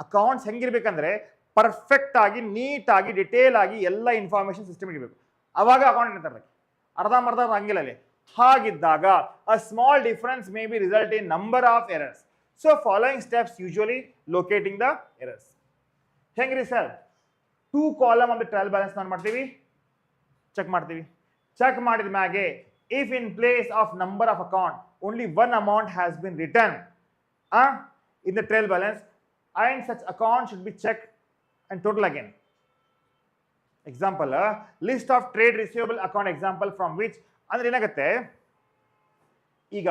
Accounts ಹೆಂಗಿರ್ಬೇಕಂದ್ರೆ ಪರ್ಫೆಕ್ಟ್ ಆಗಿ, ನೀಟ್ ಆಗಿ, ಡಿಟೇಲ್ ಆಗಿ ಎಲ್ಲ ಇನ್ಫಾರ್ಮೇಶನ್ ಸಿಸ್ಟಮ್ ಇರಬೇಕು. ಅವಾಗ ಅಕೌಂಟ್ ಇರ್ತಾರೆ. ಅರ್ಧಂಬರ್ಧ ಹಂಗಿಲ್ಲ. ಹಾಗಿದ್ದಾಗ a small difference may be result in number of errors. So following steps usually locating the errors. ಹೆಂಗ್ರಿ sir? 2 column of the trial balance ನಾನು ಮಾಡ್ತೀವಿ, ಚೆಕ್ ಮಾಡ್ತೀವಿ. ಚೆಕ್ ಮಾಡಿದ ಮ್ಯಾಗೆ if in place of number of account only one amount has been written in the trail balance, and such account should be checked and total again. Example, list of trade receivable account example from which ಅಂದ್ರೆ ಏನಾಗುತ್ತೆ, ಈಗ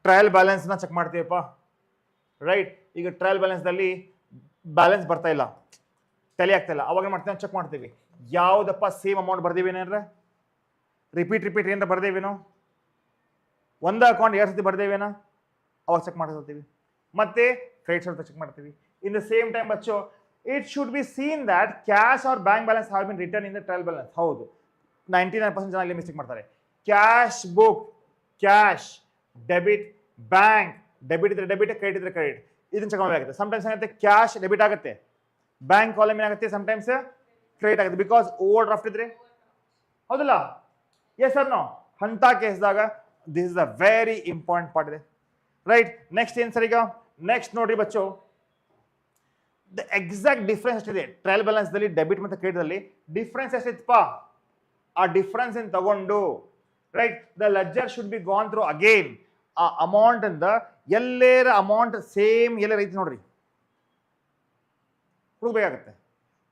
trial balance ನ check ಮಾಡ್ತೀವಪ್ಪ. Right, ಈಗ trial balance ದಲ್ಲಿ balance ಬರ್ತಾ ಇಲ್ಲ, Tally ಆಗ್ತಾ ಇಲ್ಲ. ಅವಾಗ ಮಾಡ್ತೀವಿ, ಚೆಕ್ ಮಾಡ್ತೀವಿ ಯಾವುದಪ್ಪ ಸೇಮ್ ಅಮೌಂಟ್ ಬರ್ದೀವಿ ಏನಾರ, ರಿಪೀಟ್ ಏನಾರ ಬರ್ದೇವೇನೋ, ಒಂದು ಅಕೌಂಟ್ 2 ಸತಿ ಬರ್ದೇವೇನೋ, ಅವಾಗ ಚೆಕ್ ಮಾಡ್ತೀವಿ. ಮತ್ತೆ ಕ್ರೆಡಿಟ್ಸ್ ಅಂತ ಚೆಕ್ ಮಾಡ್ತೀವಿ. ಇನ್ ದ ಸೇಮ್ ಟೈಮ್ ಬಚ್ಚೋ, it should be seen that cash or bank balance have been return in the trial balance. ಹೌದು, 99% ಜನ ಇಲ್ಲಿ ಮಿಸ್ಟೇಕ್ ಮಾಡ್ತಾರೆ. Cash book, cash debit, bank debit ಇದ್ರೆ ಡೆಬಿಟ್, ಕ್ರೆಡಿಟ್ ಇದ್ರೆ credit, ಇದನ್ನ check ಮಾಡಬೇಕಾಗುತ್ತೆ. Sometimes ಏನಾಗುತ್ತೆ, ಕ್ಯಾಶ್ ಡೆಬಿಟ್ ಆಗುತ್ತೆ, ಬ್ಯಾಂಕ್ ಕಾಲಮ್ ಏನಾಗುತ್ತೆ, ಸಮಟೈಮ್ಸ್ ಕ್ರೆಡಿಟ್ ಆಗುತ್ತೆ, ಬಿಕಾಸ್ ಓವರ್ ಡ್ರಾಫ್ಟ್ ಇದ್ರೆ. ಹೌದಲ್ಲ? Yes sir no? ಅಂತ ಕೇಸ್ದಾಗ this is a very important part ಇದೆ. ರೈಟ್, ನೆಕ್ಸ್ಟ್ ಏನು ಸರ್? ಈಗ ನೆಕ್ಸ್ಟ್ ನೋಡ್ರಿ ಬಚ್ಚೋ, ದ ಎಕ್ಸಾಕ್ಟ್ ಡಿಫ್ರೆನ್ಸ್ ಎಷ್ಟಿದೆ ಟ್ರಯಲ್ ಬ್ಯಾಲೆನ್ಸ್ ದಲ್ಲಿ ಡೆಬಿಟ್ ಮತ್ತು ಕ್ರೆಡಿಟ್ ಅಲ್ಲಿ ಡಿಫ್ರೆನ್ಸ್ ಎಷ್ಟಿತ್ತಪ್ಪ? ಆ ಡಿಫ್ರೆನ್ಸ್ ಅನ್ನು ತಗೊಂಡು, right, the ledger should be gone through again. ಆ ಅಮೌಂಟ್ ಇಂದ ಎಲ್ಲೇರ ಅಮೌಂಟ್ ಸೇಮ್ ಎಲ್ಲರ ಐತಿ ನೋಡ್ರಿ, ಹುಡುಗಬೇಕಾಗತ್ತೆ.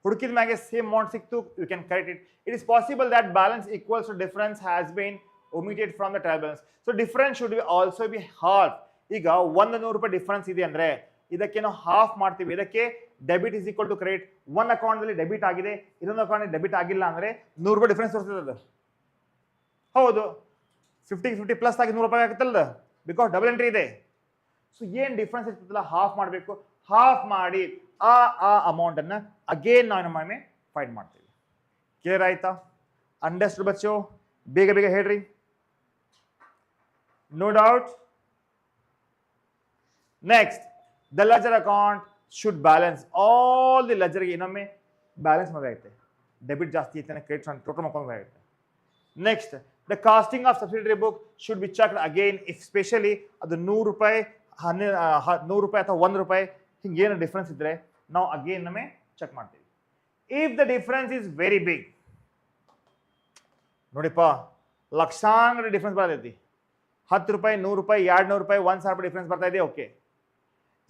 ಹುಡುಕಿದ ಮ್ಯಾಗೆ ಸೇಮ್ ಅಮೌಂಟ್ ಸಿಕ್ತು, you can correct it. It is possible that balance equals to difference has been omitted from the trial balance. So difference should be also be half. ಈಗ 100 ರೂಪಾಯಿ ಡಿಫರೆನ್ಸ್ ಇದೆ ಅಂದ್ರೆ ಇದಕ್ಕೆ ನಾವು ಹಾಫ್ ಮಾಡ್ತೀವಿ. ಇದಕ್ಕೆ debit is equal to credit. ಒಂದು account ಅಲ್ಲಿ ಡೆಬಿಟ್ ಆಗಿದೆ, ಇನ್ನೊಂದು ಅಕೌಂಟ್ ಡೆಬಿಟ್ ಆಗಿಲ್ಲ ಅಂದ್ರೆ 100 ರೂಪಾಯಿ ಡಿಫರೆನ್ಸ್ ತೋರಿಸ್ತದೆ ಅದು. ಹೌದು, 50 ಪ್ಲಸ್ ಆಗಿ 100 ರೂಪಾಯಿ ಆಗುತ್ತಲ್ಲ, ಬಿಕಾಸ್ ಡಬಲ್ ಎಂಟ್ರಿ ಇದೆ. ಸೊ ಏನು ಡಿಫರೆನ್ಸ್ ಇರ್ತದಲ್ಲ, ಹಾಫ್ ಮಾಡಬೇಕು. ಹಾಫ್ ಮಾಡಿ ಆ ಅಮೌಂಟ್ ಅನ್ನ ಅಗೇನ್ ನಾವು ನಮ್ಮ ಫೈಂಡ್ ಮಾಡ್ತೀವಿ. ಕ್ಲಿಯರ್ ಆಯ್ತಾ? ಅಂಡರ್ಸ್ಟುಡ್ ಬಚ್ಚೋ? ಬೇಗ ಹೇಳ್ರಿ. No doubt. Next, the ledger account should balance all the ledger ಗೆ ಇನ್ನೊಮ್ಮೆ ಬ್ಯಾಲೆನ್ಸ್ ಮಾಡಬೇಕಾಗುತ್ತೆ. ಡೆಬಿಟ್ ಜಾಸ್ತಿ ಐತೆ, ಕ್ರೆಡಿಟ್ ಟೋಟಲ್ ಮಾಡ್ಕೊಬೇಕಾಗುತ್ತೆ. Next, the costing of subsidiary book should be checked again if specially ಅದು 100 ರೂಪಾಯಿ 100 ರೂಪಾಯಿ ಅಥವಾ 1 ರೂಪಾಯಿ ಹಿಂಗೆ ಏನು ಡಿಫರೆನ್ಸ್ ಇದ್ರೆ ನಾವು ಅಗೇನ್ ನಮ್ಮೆ ಚೆಕ್ ಮಾಡ್ತೀವಿ. If the difference is very big, ನೋಡಿಪ್ಪ ಲಕ್ಷಾಂತರ ಡಿಫರೆನ್ಸ್ ಬರ್ತೈತಿ, 10 ರೂಪಾಯಿ 100 ರೂಪಾಯಿ 200 ರೂಪಾಯಿ 1,000 ರೂಪಾಯಿ ಡಿಫರೆನ್ಸ್ ಬರ್ತಾ ಇದೆ. ಓಕೆ,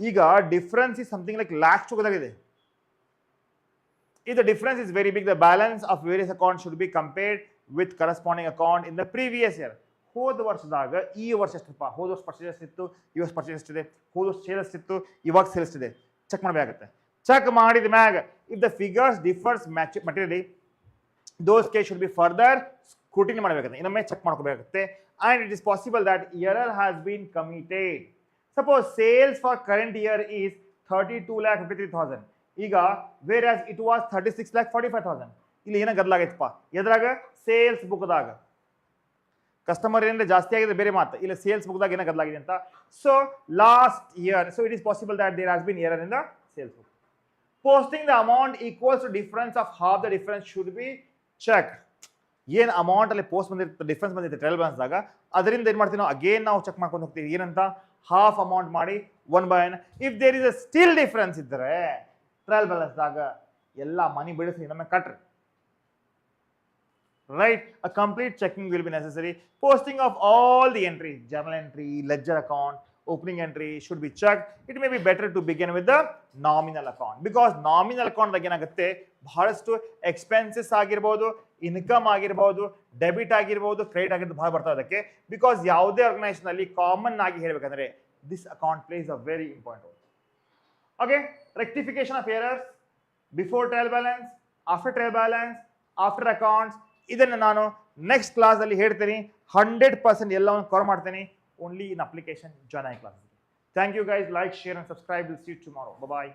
ಈಗ difference is something like lakhs together. If the difference is very big, the balance of various accounts should be compared with corresponding account in the previous year. ಹೋದ ವರ್ಷದಾಗ ಈ ವರ್ಷ ಎಷ್ಟಪ್ಪ, ಹೋದ ವರ್ಷ ಪರ್ಚೇಸ್ ಇತ್ತು, ಈ ವರ್ಷ ಪರ್ಚೇಸ್ ಎಷ್ಟಿದೆ, ಹೋದ ವರ್ಷ ಸೇಲ್ಸ್ ಇತ್ತು, ಇವಾಗ ಸೇಲ್ಸ್ ಇದೆ, ಚೆಕ್ ಮಾಡಬೇಕಾಗುತ್ತೆ. ಚೆಕ್ ಮಾಡಿದ ಮ್ಯಾಗ if the figures differs materially, those case should be further scrutiny ಮಾಡಬೇಕಾಗುತ್ತೆ, ಇನ್ನೊಮ್ಮೆ ಚೆಕ್ ಮಾಡ್ಕೋಬೇಕಾಗುತ್ತೆ. And it is possible that error has been committed. Suppose sales for current year is 32,53,000. ಈಗ whereas it was 36,45,000. ಇಲ್ಲಿ ಏನೋ ಗದ್ದಲಾಗೈತಪ್ಪ, ಎದ್ರಾಗ sales ಬುಕ್ದಾಗ customer ಏನಾದ್ರೆ ಜಾಸ್ತಿ ಆಗಿದೆ ಬೇರೆ ಮಾತು, ಇಲ್ಲ ಸೇಲ್ಸ್ ಬುಕ್ದಾಗ ಏನೋ ಗದ್ದಲಾಗಿದೆ ಅಂತ. So last year, so it is possible that there has been error in the sales book. Posting the amount equals to difference of half the difference should be checked. ಏನು ಅಮೌಂಟ್ ಅಲ್ಲಿ post ಬಂದಿರುತ್ತೆ, difference ಬಂದಿರುತ್ತೆ trial ಬ್ಯಾಲೆನ್ಸ್ದಾಗ, ಅದರಿಂದ ಏನು ಮಾಡ್ತೀವಿ ನಾವು again ನಾವು check ಮಾಡ್ಕೊಂಡು ಹೋಗ್ತೀವಿ. ಏನಂತ? ಹಾಫ್ ಅಮೌಂಟ್ ಮಾಡಿ 1/n. If there is a still difference ಇದ್ದರೆ ಟ್ರಯಲ್ ಬ್ಯಾಲೆನ್ಸ್ದಾಗ ಎಲ್ಲ ಮನಿ ಬಿಡಿಸಿ ನಮಗೆ ಕಟ್ರಿ. right? A complete checking will be necessary. Posting of all the entries, journal entry, ledger account, opening entry should be checked. It may be better to begin with the nominal account, because nominal account ದಾಗ ಏನಾಗುತ್ತೆ ಬಹಳಷ್ಟು expenses ಆಗಿರ್ಬೋದು, income ಆಗಿರ್ಬೋದು, debit ಆಗಿರ್ಬೋದು, credit ಆಗಿರ್ಬೋದು ಬಹಳ ಬರ್ತಾ ಅದಕ್ಕೆ. ಬಿಕಾಸ್ ಯಾವುದೇ ಆರ್ಗನೈಸೇಷನ್ ಅಲ್ಲಿ ಕಾಮನ್ ಆಗಿ ಹೇಳ್ಬೇಕಂದ್ರೆ this account place a very important role. Okay, rectification of errors before trial balance, after trial balance, after accounts, ಇದನ್ನು ನಾನು ನೆಕ್ಸ್ಟ್ ಕ್ಲಾಸ್ ಅಲ್ಲಿ ಹೇಳ್ತೀನಿ. 100% ಎಲ್ಲವನ್ನು ಕವರ್ ಮಾಡ್ತೀನಿ. ಓನ್ಲಿ ಇನ್ ಅಪ್ಲಿಕೇಶನ್ ಜಾಯ್ನ್ ಆಗಿ class. Thank you guys. Like, share and subscribe. Will see you tomorrow. Bye bye.